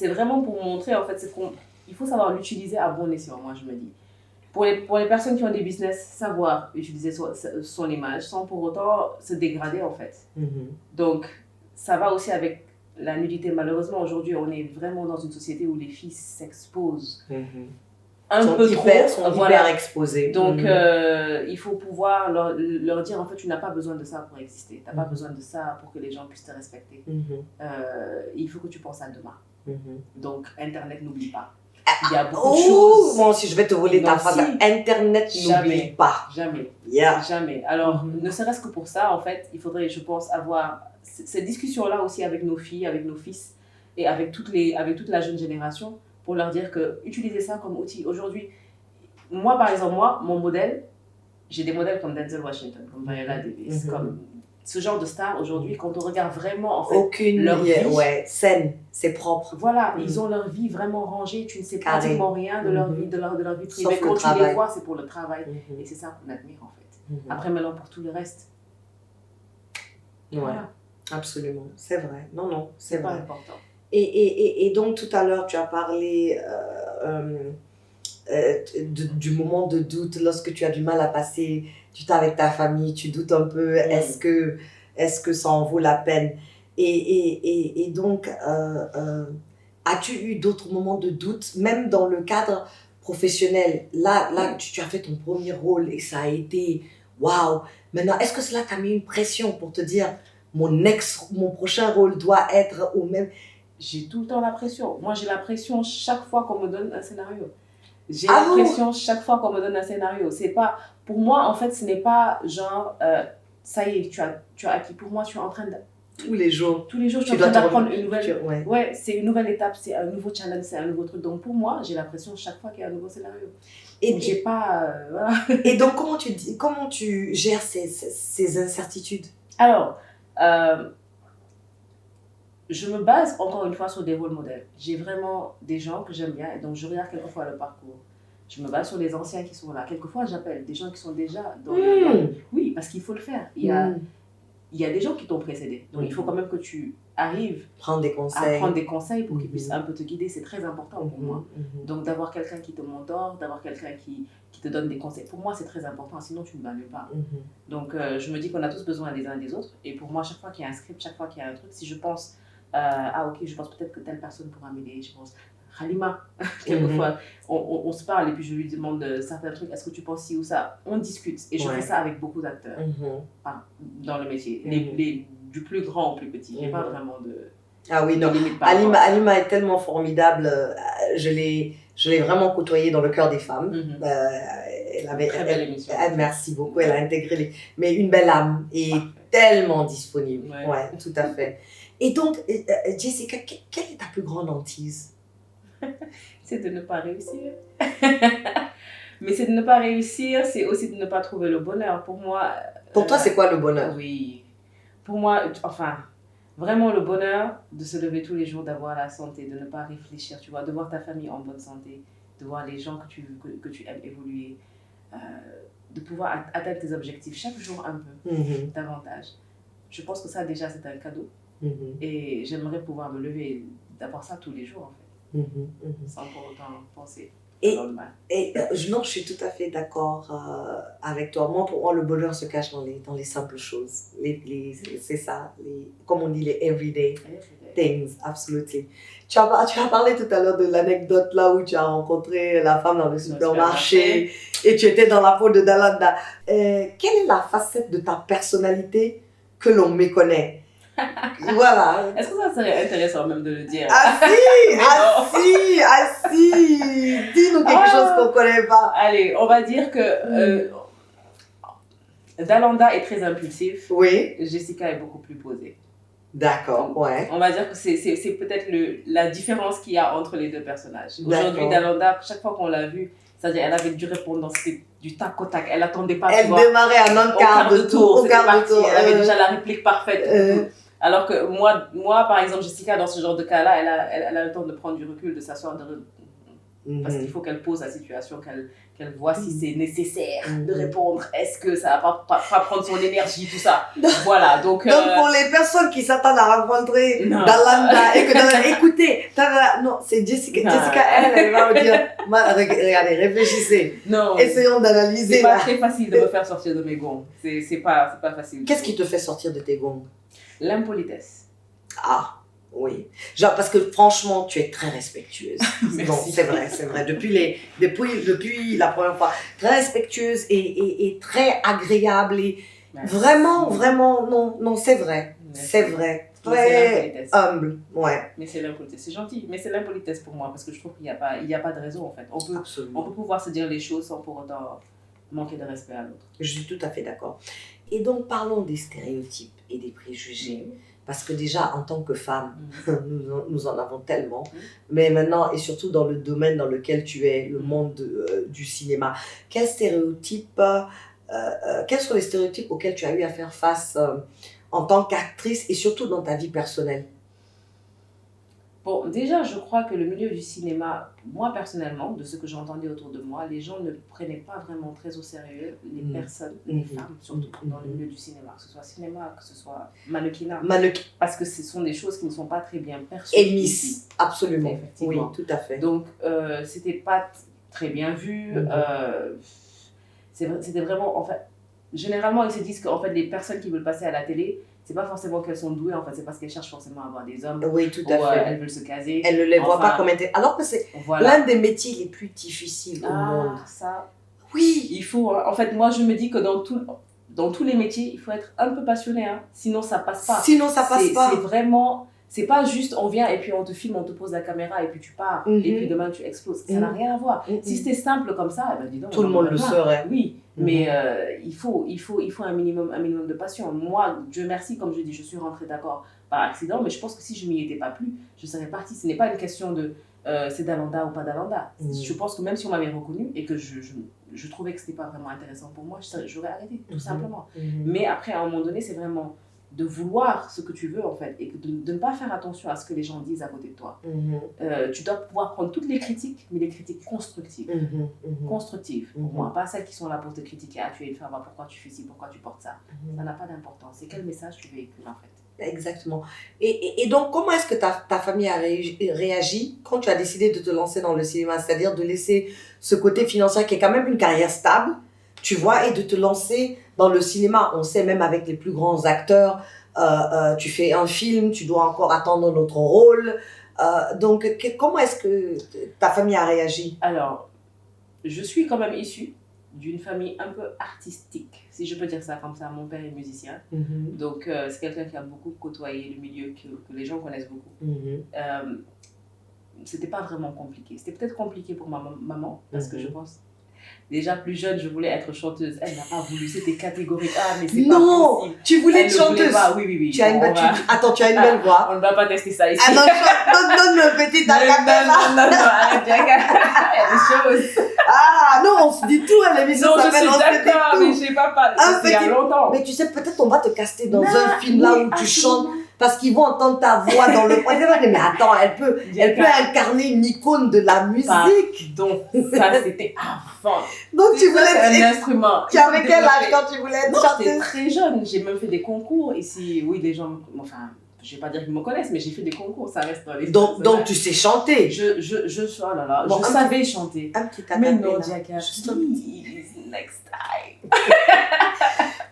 vraiment pour montrer, en fait, il faut savoir l'utiliser à bon escient, moi je me dis. Pour les personnes qui ont des business, savoir utiliser son image sans pour autant se dégrader, en fait. Donc, ça va aussi avec la nudité. Malheureusement, aujourd'hui, on est vraiment dans une société où les filles s'exposent. Hyper exposés. Donc, il faut pouvoir leur dire, en fait, tu n'as pas besoin de ça pour exister. Tu n'as pas besoin de ça pour que les gens puissent te respecter. Il faut que tu penses à demain. Donc, Internet, n'oublie pas. Il y a beaucoup de choses. Moi aussi, je vais te voler ta phrase. Internet, n'oublie pas. Jamais. Yeah. Jamais. Alors, ne serait-ce que pour ça, en fait, il faudrait, je pense, avoir cette discussion-là aussi avec nos filles, avec nos fils et avec toute la jeune génération, pour leur dire que utiliser ça comme outil. Aujourd'hui, moi par exemple, mon modèle, j'ai des modèles comme Denzel Washington, comme Viola Davis, comme ce genre de stars aujourd'hui, quand on regarde vraiment en fait leur vie, saine, c'est propre. Voilà, ils ont leur vie vraiment rangée, tu ne sais pratiquement rien de leur vie, de leur vie privée. Mais quand tu les vois, c'est pour le travail. Et c'est ça qu'on admire en fait. Après, maintenant, pour tout le reste. Voilà. Absolument, c'est vrai. Non, c'est vrai. Important. Et donc, tout à l'heure, tu as parlé du moment de doute, lorsque tu as du mal à passer du temps avec ta famille, tu doutes un peu, est-ce que ça en vaut la peine? Et donc, as-tu eu d'autres moments de doute, même dans le cadre professionnel? Là tu as fait ton premier rôle et ça a été waouh! Maintenant, est-ce que cela t'a mis une pression pour te dire, mon prochain rôle doit être au même? J'ai tout le temps la pression. Moi, j'ai la pression chaque fois qu'on me donne un scénario. J'ai la pression chaque fois qu'on me donne un scénario. C'est pas, pour moi, en fait, ce n'est pas genre, ça y est, tu as acquis. Pour moi, tu es en train de... Tous les jours, tu es en train d'apprendre une nouvelle... Ouais, c'est une nouvelle étape, c'est un nouveau challenge, c'est un nouveau truc. Donc, pour moi, j'ai la pression chaque fois qu'il y a un nouveau scénario. Et j'ai pas... voilà. Et donc, comment tu gères ces incertitudes? Alors... je me base encore une fois sur des rôles modèles. J'ai vraiment des gens que j'aime bien et donc je regarde quelquefois le parcours. Je me base sur les anciens qui sont là. Quelquefois, j'appelle des gens qui sont déjà dans le... Oui, parce qu'il faut le faire. Il il y a des gens qui t'ont précédé. Donc, il faut quand même que tu arrives Prendre des à conseils. prendre des conseils pour qu'ils puissent un peu te guider. C'est très important pour moi. Mhm. Donc, d'avoir quelqu'un qui te mentore, d'avoir quelqu'un qui te donne des conseils, pour moi, c'est très important. Sinon, tu ne vas nulle part. Mhm. Donc, je me dis qu'on a tous besoin les uns des autres. Et pour moi, chaque fois qu'il y a un script, chaque fois qu'il y a un truc, si je pense, ah ok, je pense peut-être que telle personne pourra m'aider, je pense, Halima, quelquefois, on se parle et puis je lui demande certains trucs, est-ce que tu penses ci ou ça? On discute. Et je fais ça avec beaucoup d'acteurs dans le métier, du plus grand au plus petit. Il n'y a pas vraiment de... Ah oui, non. limite par Halima est tellement formidable. Je l'ai vraiment côtoyée dans le cœur des femmes. Elle avait, très belle émission. Merci beaucoup. Elle a intégré mais une belle âme et tellement disponible. Ouais, tout à fait. Et donc, Jessica, quelle est ta plus grande hantise? C'est de ne pas réussir. Mais c'est de ne pas réussir, c'est aussi de ne pas trouver le bonheur. Pour moi... Pour toi, c'est quoi le bonheur? Oui. Pour moi, enfin... Vraiment le bonheur de se lever tous les jours, d'avoir la santé, de ne pas réfléchir, tu vois, de voir ta famille en bonne santé, de voir les gens que tu aimes évoluer, de pouvoir atteindre tes objectifs chaque jour un peu, davantage. Je pense que ça déjà c'est un cadeau et j'aimerais pouvoir me lever, d'avoir ça tous les jours en fait, sans pour autant penser. Non, je suis tout à fait d'accord avec toi. Pour moi, le bonheur se cache dans les simples choses. C'est ça, comme on dit, les everyday things, absolutely. Tu as parlé tout à l'heure de l'anecdote là où tu as rencontré la femme dans le supermarché et tu étais dans la peau de Dalanda. Quelle est la facette de ta personnalité que l'on méconnaît? Voilà. Est-ce que ça serait intéressant même de le dire? Ah si, dis-nous quelque chose qu'on ne connaît pas. Allez, on va dire que Dalanda est très impulsif. Oui. Jessica est beaucoup plus posée. D'accord, ouais. On va dire que c'est peut-être la différence qu'il y a entre les deux personnages. Aujourd'hui, Dalanda, chaque fois qu'on l'a vue, c'est-à-dire elle avait dû répondre dans du tac au tac. Elle n'attendait pas, elle démarrait à un quart de tour. Elle avait déjà la réplique parfaite. Alors que moi, par exemple, Jessica, dans ce genre de cas-là, elle a le temps de prendre du recul, de s'asseoir, parce qu'il faut qu'elle pose la situation, qu'elle voit si c'est nécessaire de répondre. Est-ce que ça va pas prendre son énergie, tout ça. Voilà, donc pour les personnes qui s'attendent à rencontrer Dalanda et que écoutez, non, c'est Jessica. Jessica, elle va me dire, regardez, réfléchissez. Non, essayons d'analyser. C'est pas très facile de me faire sortir de mes gonds. C'est pas facile. Qu'est-ce qui te fait sortir de tes gonds? L'impolitesse. Ah, oui. Genre, parce que franchement, tu es très respectueuse. Non, c'est vrai. Depuis la première fois, très respectueuse et très agréable. Et vraiment, non, c'est vrai. Merci. C'est vrai. Très humble, ouais. Mais c'est l'impolitesse, c'est gentil, mais c'est l'impolitesse pour moi, parce que je trouve qu'il n'y a pas de raison en fait. On peut pouvoir se dire les choses sans pour autant manquer de respect à l'autre. Je suis tout à fait d'accord. Et donc, parlons des stéréotypes et des préjugés. Parce que déjà, en tant que femme, nous en avons tellement. Mais maintenant, et surtout dans le domaine dans lequel tu es, le monde du cinéma, quels sont les stéréotypes auxquels tu as eu à faire face en tant qu'actrice et surtout dans ta vie personnelle? Bon, déjà, je crois que le milieu du cinéma, moi personnellement, de ce que j'entendais autour de moi, les gens ne prenaient pas vraiment très au sérieux les personnes, les femmes surtout, dans le milieu du cinéma, que ce soit cinéma, que ce soit mannequinat. Parce que ce sont des choses qui ne sont pas très bien perçues. Émises, absolument. Effectivement. Oui, tout à fait. Donc, c'était pas très bien vu. C'était vraiment, en fait, généralement, ils se disent qu'en fait, les personnes qui veulent passer à la télé, c'est pas forcément qu'elles sont douées, en fait, c'est parce qu'elles cherchent forcément à avoir des hommes. Oui, tout à fait. Elles veulent se caser. Elles ne les voient pas comme intéressants. Alors que c'est l'un des métiers les plus difficiles au monde. Ça. Oui. Il faut, en fait, moi, je me dis que dans tous les métiers, il faut être un peu passionné, hein. Sinon ça passe pas. C'est vraiment, c'est pas juste on vient et puis on te filme, on te pose la caméra et puis tu pars et puis demain tu exploses. Ça n'a rien à voir. Si c'était simple comme ça, dis donc, tout le monde le saurait. Oui. Mais il faut un minimum de passion. Moi, Dieu merci, comme je dis, je suis rentrée d'accord par accident, mais je pense que si je m'y étais pas plu, je serais partie. Ce n'est pas une question de c'est Dalanda ou pas Dalanda. Je pense que même si on m'avait reconnue et que je trouvais que ce n'était pas vraiment intéressant pour moi, j'aurais arrêté, tout simplement. Mais après, à un moment donné, c'est vraiment de vouloir ce que tu veux, en fait, et de ne pas faire attention à ce que les gens disent à côté de toi. Tu dois pouvoir prendre toutes les critiques, mais les critiques constructives. Constructives, pour moi. Pas celles qui sont là pour te critiquer. Ah, tu es une femme, pourquoi tu fais ci, pourquoi tu portes ça. Ça n'a pas d'importance. C'est quel message tu véhicules, en fait. Exactement. Et donc, comment est-ce que ta famille a réagi quand tu as décidé de te lancer dans le cinéma? C'est-à-dire de laisser ce côté financier qui est quand même une carrière stable, tu vois, et de te lancer dans le cinéma. On sait même avec les plus grands acteurs, tu fais un film, tu dois encore attendre notre rôle. Donc, comment est-ce que ta famille a réagi? Alors, je suis quand même issue d'une famille un peu artistique, si je peux dire ça comme ça. Mon père est musicien, donc c'est quelqu'un qui a beaucoup côtoyé le milieu que les gens connaissent beaucoup. C'était pas vraiment compliqué. C'était peut-être compliqué pour ma maman, parce que je pense, déjà plus jeune, je voulais être chanteuse. Elle n'a pas voulu, c'était catégorique. Ah, mais c'est pas possible. Non, tu voulais être chanteuse. Oui. Tu as une belle voix. On ne va pas tester ça ici. Ah non, donne le petit acapella. Non, arrête, il y a des choses. Ah non, on se dit tout à l'émission. Non, je suis d'accord, mais je sais pas, c'était il y a longtemps. Mais tu sais, peut-être on va te caster dans un film là où tu chantes. Parce qu'ils vont entendre ta voix dans le projet. Mais attends, elle peut incarner une icône de la musique. Donc, ça, c'était avant. Donc, tu voulais être un instrument. Tu avais quel âge quand tu voulais être chanteuse? J'étais très jeune. J'ai même fait des concours ici. Oui, les gens, enfin, je vais pas dire qu'ils me connaissent, mais j'ai fait des concours. Ça reste dans les. Donc, tu sais chanter. Oh là là, bon, je savais chanter. Un petit mais non, Diaka, please, next time.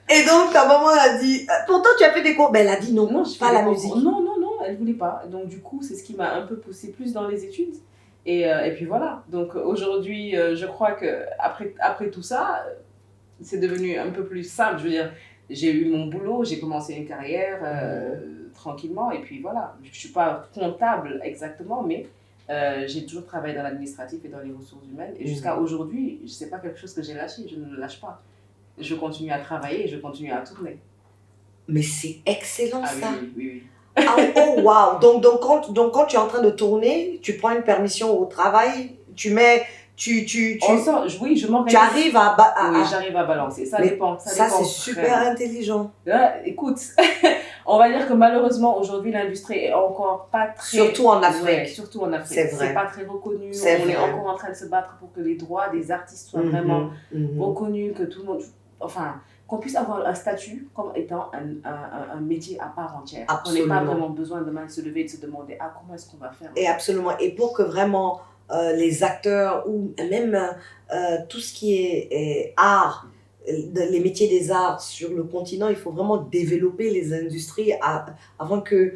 Et donc, ta maman a dit, pourtant tu as fait des cours, mais elle a dit non, pas la musique. Non, elle voulait pas. Donc du coup, c'est ce qui m'a un peu poussée plus dans les études. Et puis voilà. Donc aujourd'hui, je crois que après tout ça, c'est devenu un peu plus simple. Je veux dire, j'ai eu mon boulot, j'ai commencé une carrière tranquillement. Et puis voilà, je suis pas comptable exactement, mais j'ai toujours travaillé dans l'administratif et dans les ressources humaines. Et jusqu'à aujourd'hui, c'est pas quelque chose que j'ai lâché. Je ne le lâche pas. Je continue à travailler et je continue à tourner. Mais c'est excellent ça. Oui. Oh wow. Donc quand tu es en train de tourner, tu prends une permission au travail, tu mets oui, je m'organise. Tu arrives oui, j'arrive à balancer. Ça dépend. Ça c'est super intelligent. Écoute, on va dire que malheureusement aujourd'hui l'industrie est encore pas très. Surtout en Afrique. Ouais, surtout en Afrique. C'est vrai. C'est pas très reconnu. On est encore en train de se battre pour que les droits des artistes soient vraiment reconnus, que tout le monde. Enfin, qu'on puisse avoir un statut comme étant un métier à part entière. Absolument. On n'a pas vraiment besoin demain de se lever et de se demander comment est-ce qu'on va faire. Et absolument. Et pour que vraiment les acteurs ou même tout ce qui est art, les métiers des arts sur le continent, il faut vraiment développer les industries avant que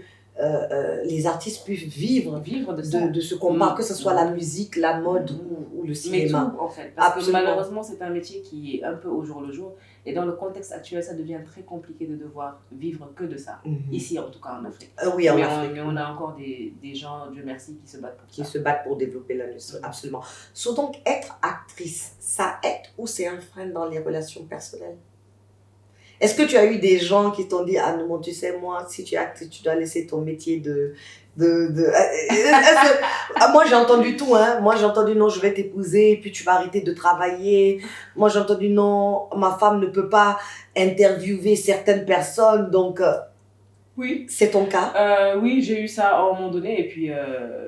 les artistes puissent vivre de ce qu'on parle, que ce soit la musique, la mode ou le cinéma. Mais tout, en fait. Parce que malheureusement, c'est un métier qui est un peu au jour le jour. Et dans le contexte actuel, ça devient très compliqué de devoir vivre que de ça. Ici, en tout cas, en Afrique. Oui, en Afrique. Mais on a encore des gens, Dieu merci, qui se battent pour ça. Qui se battent pour développer l'industrie, absolument. Donc, être actrice, ça aide ou c'est un frein dans les relations personnelles? Est-ce que tu as eu des gens qui t'ont dit, ah non, tu sais, moi, si tu es actrice, tu dois laisser ton métier Moi, j'ai entendu tout, hein. Moi, j'ai entendu, non, je vais t'épouser, puis tu vas arrêter de travailler. Moi, j'ai entendu, non, ma femme ne peut pas interviewer certaines personnes, donc... Oui. C'est ton cas? Oui, j'ai eu ça à un moment donné, et puis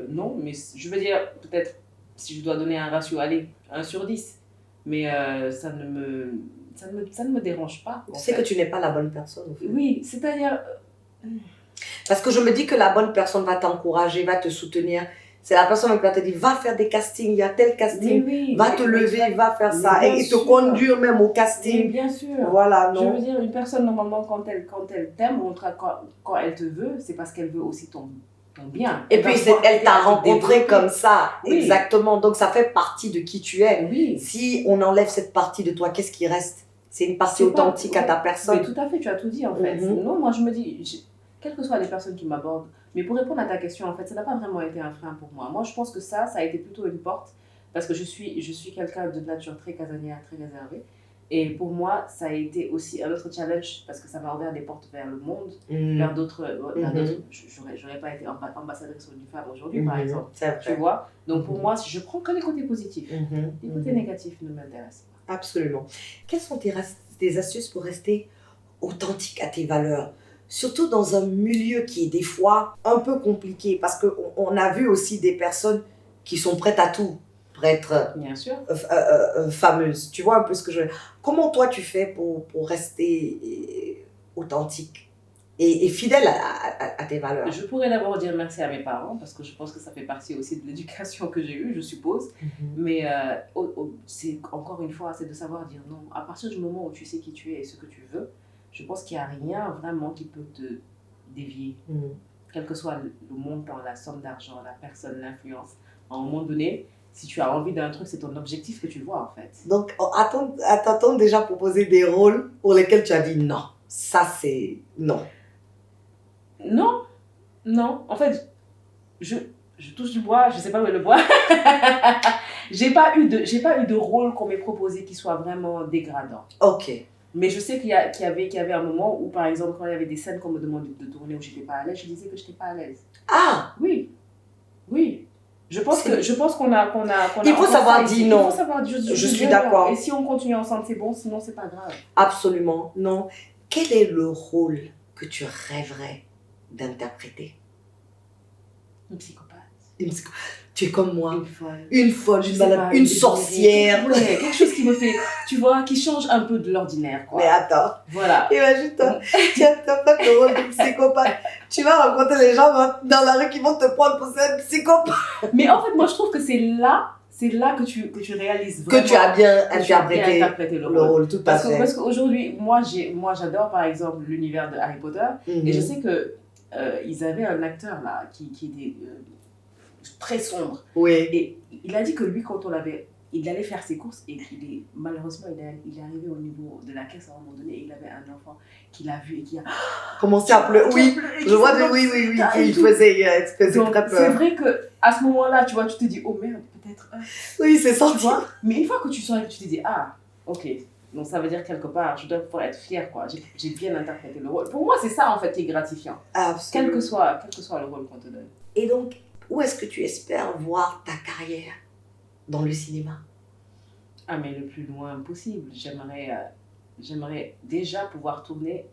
non, mais je veux dire, peut-être, si je dois donner un ratio, allez, 1/10, mais ça ne me dérange pas. Tu sais que tu n'es pas la bonne personne. En fait. Oui, c'est-à-dire... Parce que je me dis que la bonne personne va t'encourager, va te soutenir. C'est la personne qui va te dire, va faire des castings, il y a tel casting, va te lever, va faire ça. Et te conduire même au casting. Oui, bien sûr. Voilà, non. Je veux dire, une personne, normalement, quand elle t'aime, ou quand elle te veut, c'est parce qu'elle veut aussi ton bien. Et puis, elle t'a rencontré comme ça. Oui. Exactement. Donc, ça fait partie de qui tu es. Oui. Si on enlève cette partie de toi, qu'est-ce qui reste? C'est une partie authentique à ta personne. Oui, tout à fait, tu as tout dit, en fait. Non, moi, je me dis... Quelles que soient les personnes qui m'abordent, mais pour répondre à ta question, en fait, ça n'a pas vraiment été un frein pour moi. Moi, je pense que ça a été plutôt une porte, parce que je suis quelqu'un de nature très casanière, très réservée. Et pour moi, ça a été aussi un autre challenge, parce que ça m'a ouvert des portes vers le monde, vers d'autres... J'aurais pas été ambassadrice d'une femme aujourd'hui, par exemple. Tu vois? Donc pour moi, je prends que les côtés positifs. Les côtés négatifs ne m'intéressent pas. Absolument. Quelles sont tes astuces pour rester authentique à tes valeurs? surtout dans un milieu qui est des fois un peu compliqué, parce qu'on a vu aussi des personnes qui sont prêtes à tout pour être Bien sûr. fameuses. Tu vois un peu ce que je veux dire. Comment toi tu fais pour rester authentique et fidèle à tes valeurs? Je pourrais d'abord dire merci à mes parents parce que je pense que ça fait partie aussi de l'éducation que j'ai eue, je suppose. Mais c'est encore une fois, c'est de savoir dire non. À partir du moment où tu sais qui tu es et ce que tu veux, je pense qu'il n'y a rien vraiment qui peut te dévier. Quel que soit le montant, la somme d'argent, la personne, l'influence. À un moment donné, si tu as envie d'un truc, c'est ton objectif que tu vois en fait. Donc, t'attends déjà proposer des rôles pour lesquels tu as dit non. Ça, c'est non. Non, non. En fait, je touche du bois, je sais pas où est le bois. j'ai pas eu de rôle qu'on m'ait proposé qui soit vraiment dégradant. Ok. Mais je sais qu'il y avait un moment où, par exemple, quand il y avait des scènes qu'on me demandait de tourner où j'étais pas à l'aise, je disais que j'étais pas à l'aise. Ah! Oui. Je pense qu'on a il faut savoir dire non. Il faut savoir dire je suis d'accord. Et si on continue ensemble, c'est bon, sinon c'est pas grave. Absolument, non. Quel est le rôle que tu rêverais d'interpréter? Une psychopathe. Tu es comme moi. Une folle, une malade, une sorcière. Ouais, quelque chose qui me fait, tu vois, qui change un peu de l'ordinaire, quoi. Mais attends. Voilà. Imagine-toi, tu n'as pas le rôle de psychopathe. Tu vas rencontrer les gens dans la rue qui vont te prendre pour un psychopathe. Mais en fait, moi, je trouve que c'est là que tu réalises vraiment. Que tu as bien interprété le rôle, tout à fait. Parce qu'aujourd'hui, moi, j'adore, par exemple, l'univers de Harry Potter. Et je sais que ils avaient un acteur, là, qui était très sombre. Oui. Et il a dit que lui, quand il allait faire ses courses et malheureusement, il est arrivé au niveau de la caisse à un moment donné et il avait un enfant qu'il a vu et qui a commencé à pleurer. Oui, je vois oui, il faisait très peur. C'est vrai qu'à ce moment-là, tu vois, tu te dis, oh merde, peut-être. Oui, c'est ça. Tu vois. Mais une fois que tu sors et que tu te dis, ah, ok. Donc ça veut dire quelque part, je dois pouvoir être fière, quoi. J'ai bien interprété le rôle. Pour moi, c'est ça en fait qui est gratifiant. Absolument. Quel que soit le rôle qu'on te donne. Et donc, où est-ce que tu espères voir ta carrière dans le cinéma? Ah, mais le plus loin possible. J'aimerais déjà pouvoir tourner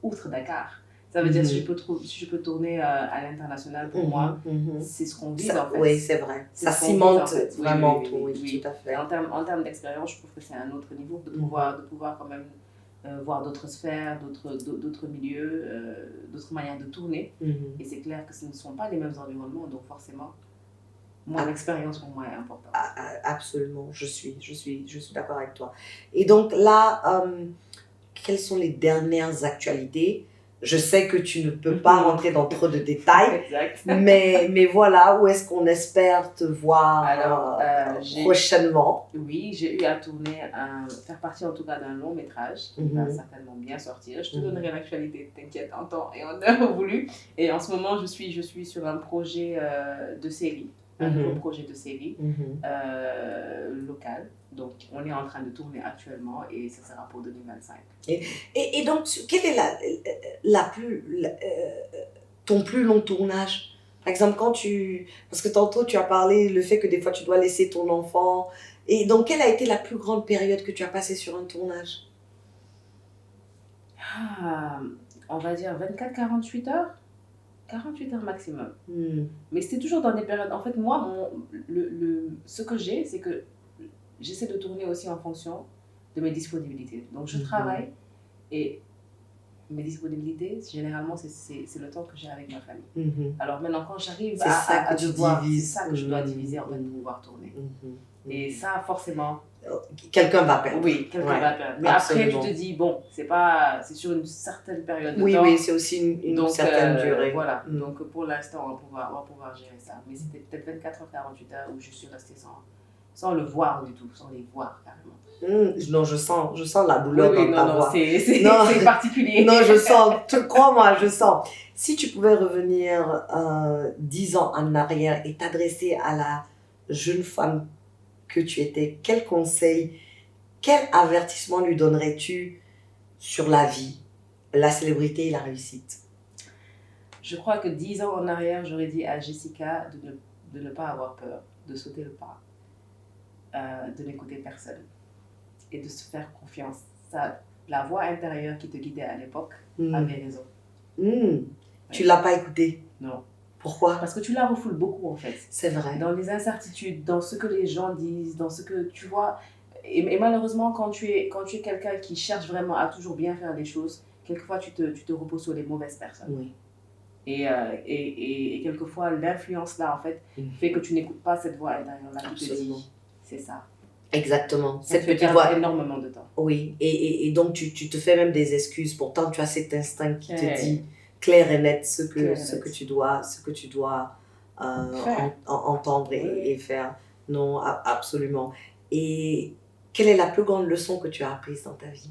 outre Dakar. Ça veut dire si je peux tourner à l'international, pour moi, c'est ce qu'on vise en fait. Oui, c'est vrai. Ça cimente vraiment tout, tout à fait. Et en termes d'expérience, je trouve que c'est un autre niveau de pouvoir quand même voir d'autres sphères, d'autres milieux, d'autres manières de tourner. Et c'est clair que ce ne sont pas les mêmes environnements, donc forcément, l'expérience pour moi est importante. Absolument, je suis d'accord avec toi. Et donc là, quelles sont les dernières actualités? Je sais que tu ne peux pas rentrer dans trop de détails, mais voilà, où est-ce qu'on espère te voir prochainement? Oui, j'ai eu à tourner, faire partie en tout cas d'un long métrage qui va certainement bien sortir. Je te donnerai l'actualité, t'inquiète, en temps et en heure voulu. Et en ce moment, je suis sur un projet de série. Un nouveau projet de série local. Donc, on est en train de tourner actuellement et ça sera pour 2025. Et donc, quel est ton plus long tournage? Par exemple, parce que tantôt tu as parlé le fait que des fois tu dois laisser ton enfant. Et donc, quelle a été la plus grande période que tu as passée sur un tournage? On va dire 24-48 heures. 48 heures maximum. Mais c'était toujours dans des périodes. En fait, moi, ce que j'ai, c'est que j'essaie de tourner aussi en fonction de mes disponibilités. Donc, je travaille et mes disponibilités, généralement, c'est le temps que j'ai avec ma famille. Alors maintenant, quand j'arrive à devoir, c'est ça que je dois diviser en fait pour pouvoir tourner. Et ça, forcément... Quelqu'un va perdre. Oui, quelqu'un va perdre. Mais absolument. Après, tu te dis, bon, c'est sur une certaine période de temps. Oui, c'est aussi une certaine durée. Voilà, donc pour l'instant, on va pouvoir gérer ça. Mais c'était peut-être 24 heures, 48 heures où je suis restée sans le voir du tout, sans les voir carrément. Non, je sens la douleur dans ta voix. C'est particulier. Non, je sens, crois-moi, je sens. Si tu pouvais revenir 10 ans en arrière et t'adresser à la jeune femme que tu étais, quel conseil, quel avertissement lui donnerais-tu sur la vie, la célébrité et la réussite? Je crois que 10 ans en arrière, j'aurais dit à Jessica de ne pas avoir peur, de sauter le pas, de n'écouter personne et de se faire confiance. Ça, la voix intérieure qui te guidait à l'époque avait raison. Tu l'as pas écouté? Non. Pourquoi? Parce que tu la refoules beaucoup en fait. C'est vrai. Dans les incertitudes, dans ce que les gens disent, dans ce que tu vois. Et malheureusement, quand tu es quelqu'un qui cherche vraiment à toujours bien faire les choses, quelquefois tu te reposes sur les mauvaises personnes. Oui. Et quelquefois, l'influence là, en fait, fait que tu n'écoutes pas cette voix intérieure-là qui te dit, c'est ça. Exactement. Cette petite voix énormément de temps. Oui, et donc tu te fais même des excuses. Pourtant, tu as cet instinct qui te dit clair et net ce que tu dois entendre et faire. Non, absolument. Et quelle est la plus grande leçon que tu as apprise dans ta vie?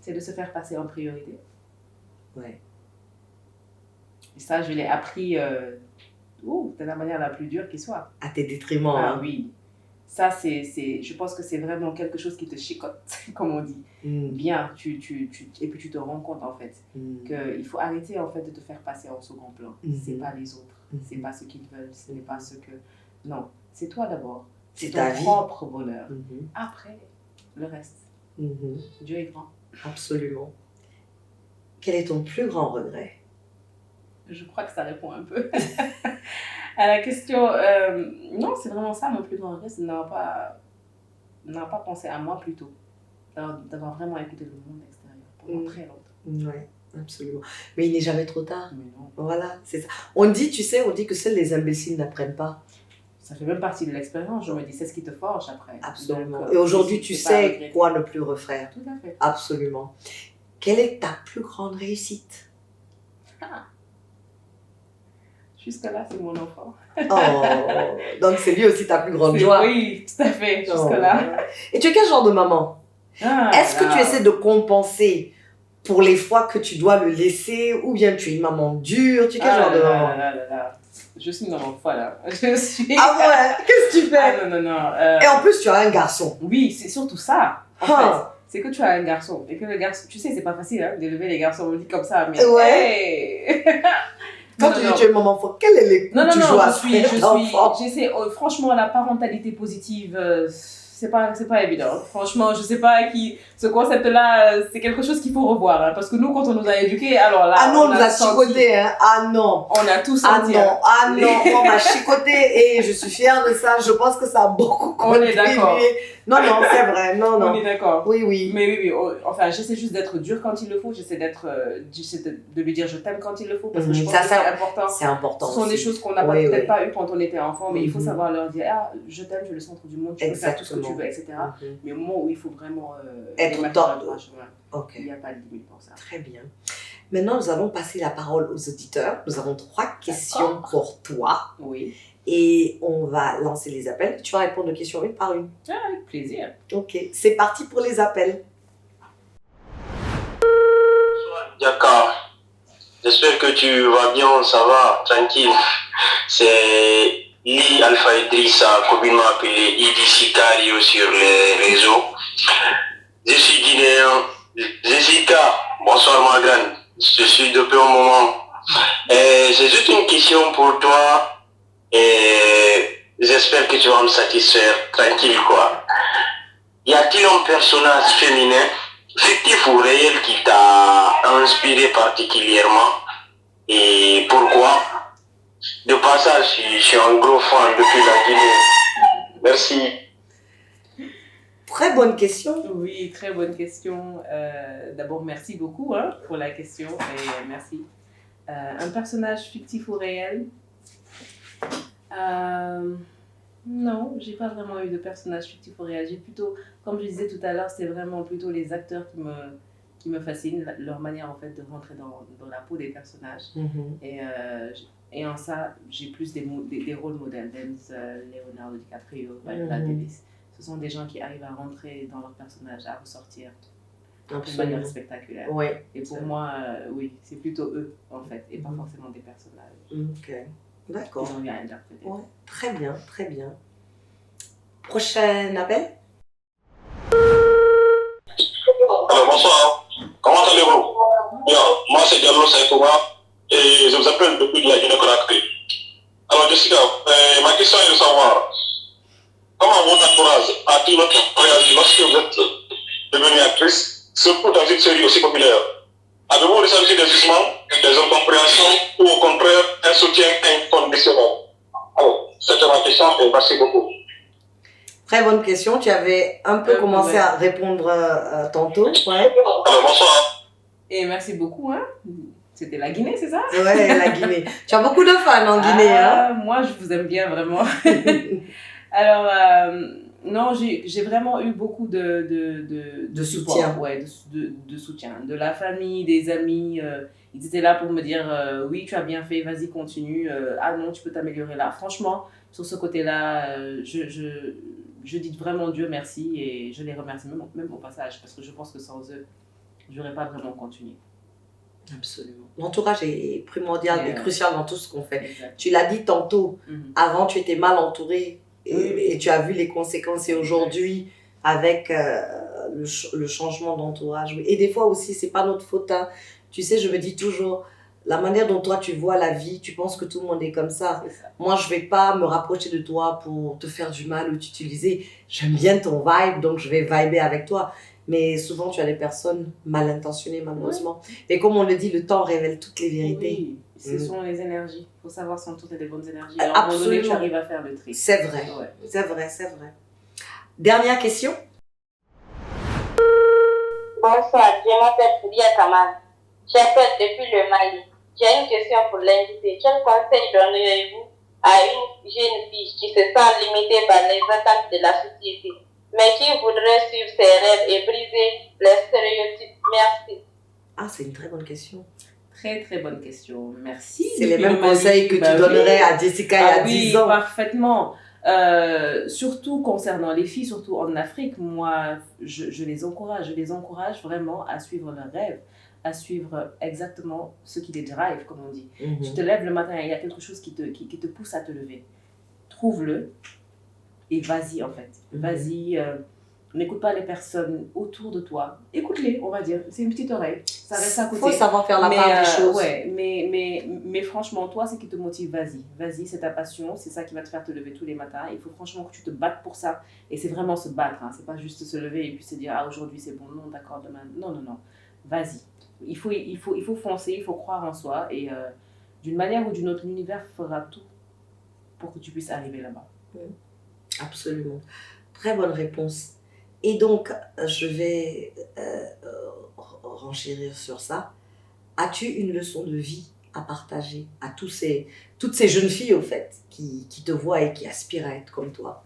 C'est de se faire passer en priorité. Ouais. Et ça, je l'ai appris de la manière la plus dure qui soit. À tes détriments. Ah oui. Ça, je pense que c'est vraiment quelque chose qui te chicote, comme on dit. Bien, et puis tu te rends compte, en fait, qu'il faut arrêter, en fait, de te faire passer en second plan. C'est pas les autres, c'est pas ce qu'ils veulent, ce n'est pas ce que... Non, c'est toi d'abord. C'est ton propre bonheur. Après, le reste. Dieu est grand. Absolument. Quel est ton plus grand regret? Je crois que ça répond un peu à la question. Non, c'est vraiment ça, mon plus grand regret, c'est de n'avoir pas pensé à moi plus tôt. D'avoir vraiment écouté le monde extérieur pendant très longtemps. Oui, absolument. Mais il n'est jamais trop tard. Mais non. Voilà, c'est ça. On dit que seuls les imbéciles n'apprennent pas. Ça fait même partie de l'expérience, je me dis, c'est ce qui te forge après. Absolument. Donc, et aujourd'hui, tu sais quoi ne plus refaire. Tout à fait. Absolument. Quelle est ta plus grande réussite? Jusque-là, c'est mon enfant. Oh, donc c'est lui aussi ta plus grande joie. Oui, tout à fait, jusque-là. Et tu es quel genre de maman? Est-ce que tu essaies de compenser pour les fois que tu dois le laisser, ou bien tu es une maman dure? Tu es quel genre de maman? Je suis une maman folle. Je suis... Ah ouais? Qu'est-ce que tu fais? Non. Et en plus, tu as un garçon. Oui, c'est surtout ça. En fait, c'est que tu as un garçon. Et que le garçon, tu sais, c'est pas facile d'élever les garçons, on le dit comme ça. Mais ouais. Hey. Quand tu dis tu es maman forte, quel est les coups que tu joues à j'essaie, franchement, la parentalité positive, c'est pas évident. Franchement, je sais pas ce concept-là, c'est quelque chose qu'il faut revoir. Hein, parce que nous, quand on nous a éduqués, alors là. Ah non, on nous a chicoté, hein. Ah non. On a tout senti. Ah non, on m'a chicoté et je suis fière de ça. Je pense que ça a beaucoup contribué. On est d'accord. Non, c'est vrai, non. On est d'accord. Oui. Mais oui, enfin, j'essaie juste d'être dure quand il le faut. J'essaie de lui dire je t'aime quand il le faut. Parce que je pense que c'est important. C'est important. Ce sont des choses qu'on n'a peut-être pas eues quand on était enfant, mais il faut savoir leur dire je t'aime, je suis le centre du monde, tu peux faire tout ce que tu veux, etc. Mais au moment où il faut vraiment être dans il n'y a pas de limite pour ça. Très bien. Maintenant, nous allons passer la parole aux auditeurs. Nous avons 3 questions pour toi. Oui. Et on va lancer les appels. Tu vas répondre aux questions une par une. Avec plaisir. Ok, c'est parti pour les appels. D'accord. J'espère que tu vas bien, ça va, tranquille. C'est Li Alpha Idrissa, communément appelé Idi Sicario sur les réseaux. Je suis guinéen. Jessica, bonsoir ma grande. Je suis depuis un moment. C'est juste une question pour toi. Et j'espère que tu vas me satisfaire tranquille quoi. Y a-t-il un personnage féminin, fictif ou réel, qui t'a inspiré particulièrement et pourquoi? De passage, je suis un gros fan depuis la Guinée. Merci. Très bonne question. Oui, très bonne question. D'abord, merci beaucoup pour la question et merci. Un personnage fictif ou réel? Non, j'ai pas vraiment eu de personnage fictif ou réel. J'ai plutôt, comme je disais tout à l'heure, c'est vraiment plutôt les acteurs qui me fascinent, leur manière en fait de rentrer dans la peau des personnages. Et en ça, j'ai plus des rôles modèles, Leonardo DiCaprio, Viola Davis. Ce sont des gens qui arrivent à rentrer dans leur personnage, à ressortir de manière spectaculaire. Ouais, et pour moi, oui, c'est plutôt eux en fait, et pas forcément des personnages. Ok. D'accord. Ils ont rien à interpréter. Ouais, très bien, très bien. Prochain appel. Alors bonsoir, comment allez-vous? Bien, moi c'est Diallo Saïkouma et je vous appelle depuis la Guinée-Conakry. Alors Jessica, ma question est de savoir, comment votre entourage a-t-il réagi lorsque vous êtes devenue actrice, surtout dans une série aussi populaire? Avez-vous ressenti des jugements, des incompréhensions ou au contraire un soutien inconditionnel? Alors, c'était ma question et merci beaucoup. Très bonne question. Tu avais un peu commencé à répondre tantôt. Ouais. Alors, bonsoir. Et merci beaucoup. Hein. C'était la Guinée, c'est ça? Ouais, la Guinée. Tu as beaucoup de fans en Guinée. Hein? Moi, je vous aime bien, vraiment. Alors, non, j'ai vraiment eu beaucoup de soutien. Support, ouais, de soutien. De la famille, des amis. Ils étaient là pour me dire oui, tu as bien fait, vas-y, continue. Ah non, tu peux t'améliorer là. Franchement, sur ce côté-là, je dis vraiment Dieu merci et je les remercie même au passage parce que je pense que sans eux, je n'aurais pas vraiment continué. Absolument. L'entourage est primordial et crucial dans tout ce qu'on fait. Exact. Tu l'as dit tantôt, avant tu étais mal entouré et tu as vu les conséquences et aujourd'hui avec le changement d'entourage. Et des fois aussi, c'est pas notre faute. Hein. Tu sais, je me dis toujours, la manière dont toi tu vois la vie, tu penses que tout le monde est comme ça. Moi, je vais pas me rapprocher de toi pour te faire du mal ou t'utiliser. J'aime bien ton vibe, donc je vais vibrer avec toi. Mais souvent, tu as des personnes mal intentionnées, malheureusement. Oui. Et comme on le dit, le temps révèle toutes les vérités. Oui, ce sont les énergies. Il faut savoir s'entourer des bonnes énergies. Alors, à un moment donné, tu arrives à faire le tri. C'est vrai, c'est vrai, c'est vrai. Dernière question. Bonsoir, je m'appelle Poulia Kamal. J'appelle depuis le Mali. J'ai une question pour l'invité. Quel conseil donneriez-vous à une jeune fille qui se sent limitée par les attentes de la société, mais qui voudrait suivre ses rêves et briser les stéréotypes? Merci. Ah, c'est une très bonne question. Très, très bonne question. Merci. C'est les mêmes conseils que tu donnerais à Jessica il y a 10 ans. Oui, parfaitement. Surtout concernant les filles, surtout en Afrique, moi, je les encourage. Je les encourage vraiment à suivre leurs rêves, à suivre exactement ce qui les drive, comme on dit. Tu te lèves le matin et il y a quelque chose qui te pousse à te lever. Trouve-le et vas-y, en fait. Vas-y. N'écoute pas les personnes autour de toi. Écoute-les, on va dire. C'est une petite oreille. Ça reste à côté. Il faut savoir faire la part des choses. Ouais, mais franchement, toi, ce qui te motive, vas-y. Vas-y, c'est ta passion. C'est ça qui va te faire te lever tous les matins. Il faut franchement que tu te battes pour ça. Et c'est vraiment se battre. Hein. C'est pas juste se lever et puis se dire, ah, aujourd'hui, c'est bon. Non, d'accord, demain. Non, non, non. Vas-y. Il faut foncer. Il faut croire en soi. Et d'une manière ou d'une autre, l'univers fera tout pour que tu puisses arriver là-bas. Absolument. Très bonne réponse. Et donc, je vais renchérir sur ça. As-tu une leçon de vie à partager à toutes ces jeunes filles, au fait, qui te voient et qui aspirent à être comme toi?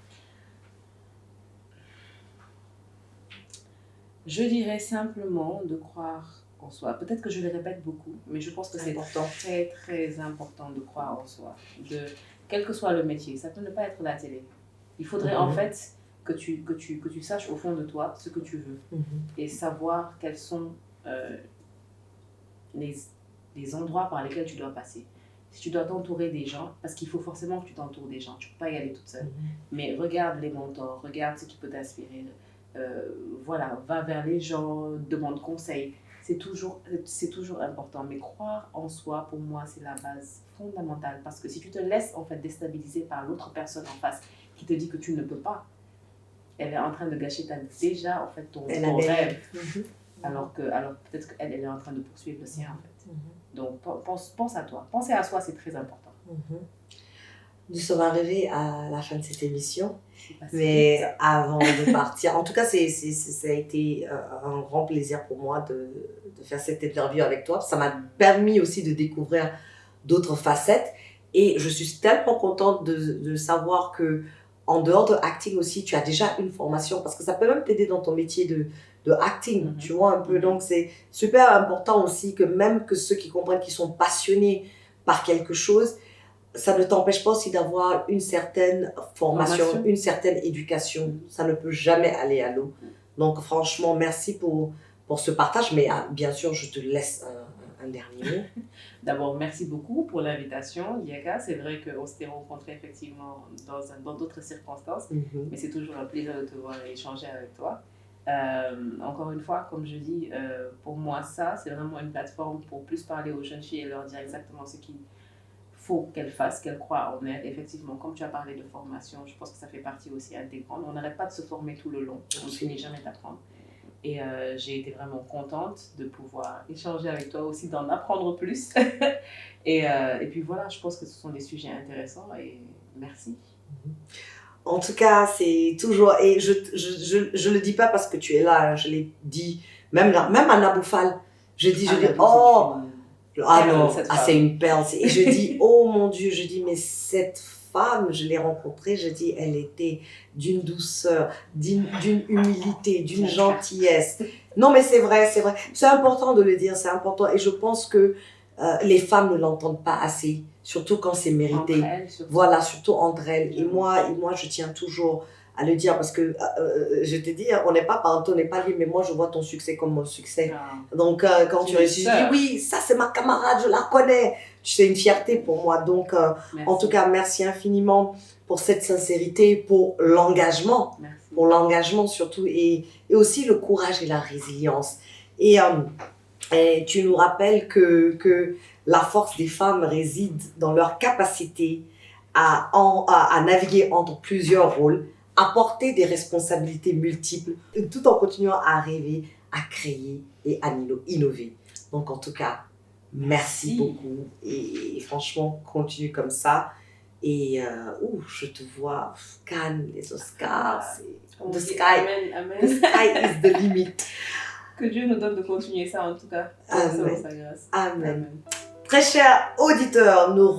Je dirais simplement de croire en soi. Peut-être que je le répète beaucoup, mais je pense que c'est très, très important de croire en soi. Quel que soit le métier, ça peut ne pas être la télé. Il faudrait en fait que tu saches au fond de toi ce que tu veux et savoir quels sont les endroits par lesquels tu dois passer. Si tu dois t'entourer des gens, parce qu'il faut forcément que tu t'entoures des gens, tu ne peux pas y aller toute seule. Mais regarde les mentors, regarde ce qui peut t'inspirer. Voilà, va vers les gens, demande conseil. C'est toujours important. Mais croire en soi, pour moi, c'est la base fondamentale. Parce que si tu te laisses en fait déstabiliser par l'autre personne en face qui te dit que tu ne peux pas, elle est en train de gâcher déjà en fait ton rêve. Alors peut-être qu'elle est en train de poursuivre le sien en fait. Donc pense à toi. Penser à soi, c'est très important. Nous sommes arrivés à la fin de cette émission. Mais avant de partir, en tout cas, ça a été un grand plaisir pour moi de faire cette interview avec toi. Ça m'a permis aussi de découvrir d'autres facettes. Et je suis tellement contente de savoir que en dehors de acting aussi, tu as déjà une formation parce que ça peut même t'aider dans ton métier de acting, tu vois un peu. Donc, c'est super important aussi que même que ceux qui comprennent, qui sont passionnés par quelque chose, ça ne t'empêche pas aussi d'avoir une certaine formation, une certaine éducation. Ça ne peut jamais aller à l'eau. Donc, franchement, merci pour ce partage. Mais bien sûr, je te laisse un dernier mot. D'abord, merci beaucoup pour l'invitation, Diaka. C'est vrai qu'on s'était rencontrés effectivement dans d'autres circonstances, mais c'est toujours un plaisir de te voir et échanger avec toi. Encore une fois, comme je dis, pour moi, ça, c'est vraiment une plateforme pour plus parler aux jeunes filles et leur dire exactement ce qu'il faut qu'elle fasse, qu'elle croie en elle. Effectivement, comme tu as parlé de formation, je pense que ça fait partie aussi intégrante. On n'arrête pas de se former tout le long, on ne finit jamais d'apprendre. Et j'ai été vraiment contente de pouvoir échanger avec toi aussi, d'en apprendre plus. et puis voilà, je pense que ce sont des sujets intéressants et merci. En tout cas, c'est toujours, et je le dis pas parce que tu es là, hein, je l'ai dit, même à Naboufal, je dis, oh, ah non, c'est une perle. Et je dis, oh mon Dieu, je dis, mais cette femme, je l'ai rencontrée, je dis, elle était d'une douceur, d'une humilité, d'une gentillesse. Non, mais c'est vrai. C'est important de le dire, c'est important. Et je pense que les femmes ne l'entendent pas assez, surtout quand c'est mérité. Entre elles, surtout. Voilà, surtout entre elles. Et moi, je tiens toujours à le dire parce que je te dis, on n'est pas parents, on n'est pas liés, mais moi je vois ton succès comme mon succès. Donc quand tu réussis, je dis oui, ça c'est ma camarade, je la connais. C'est une fierté pour moi. Donc en tout cas, merci infiniment pour cette sincérité, pour l'engagement. Merci. Pour l'engagement surtout et aussi le courage et la résilience. Et tu nous rappelles que la force des femmes réside dans leur capacité à naviguer entre plusieurs rôles, à porter des responsabilités multiples, tout en continuant à rêver, à créer et à innover. Donc en tout cas, merci beaucoup et franchement, continue comme ça. Et je te vois, Cannes, les Oscars, the sky is the limit. Que Dieu nous donne de continuer ça en tout cas. Amen. Sa grâce. Amen. Très chers auditeurs, nous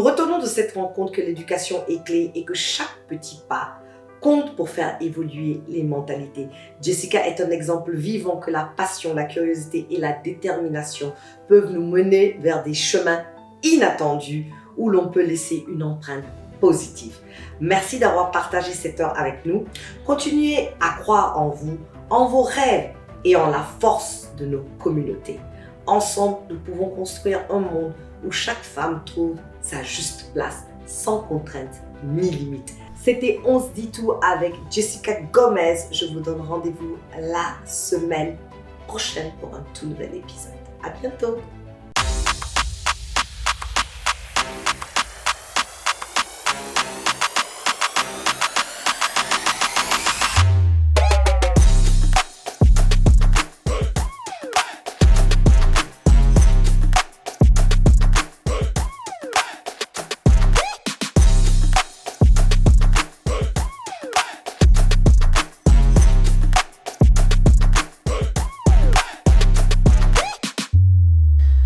retenons de cette rencontre que l'éducation est clé et que chaque petit pas compte pour faire évoluer les mentalités. Jessica est un exemple vivant que la passion, la curiosité et la détermination peuvent nous mener vers des chemins inattendus où l'on peut laisser une empreinte positive. Merci d'avoir partagé cette heure avec nous. Continuez à croire en vous, en vos rêves et en la force de nos communautés. Ensemble, nous pouvons construire un monde où chaque femme trouve sa juste place, sans contrainte ni limite. C'était On se dit tout avec Jessica Gomez. Je vous donne rendez-vous la semaine prochaine pour un tout nouvel épisode. À bientôt!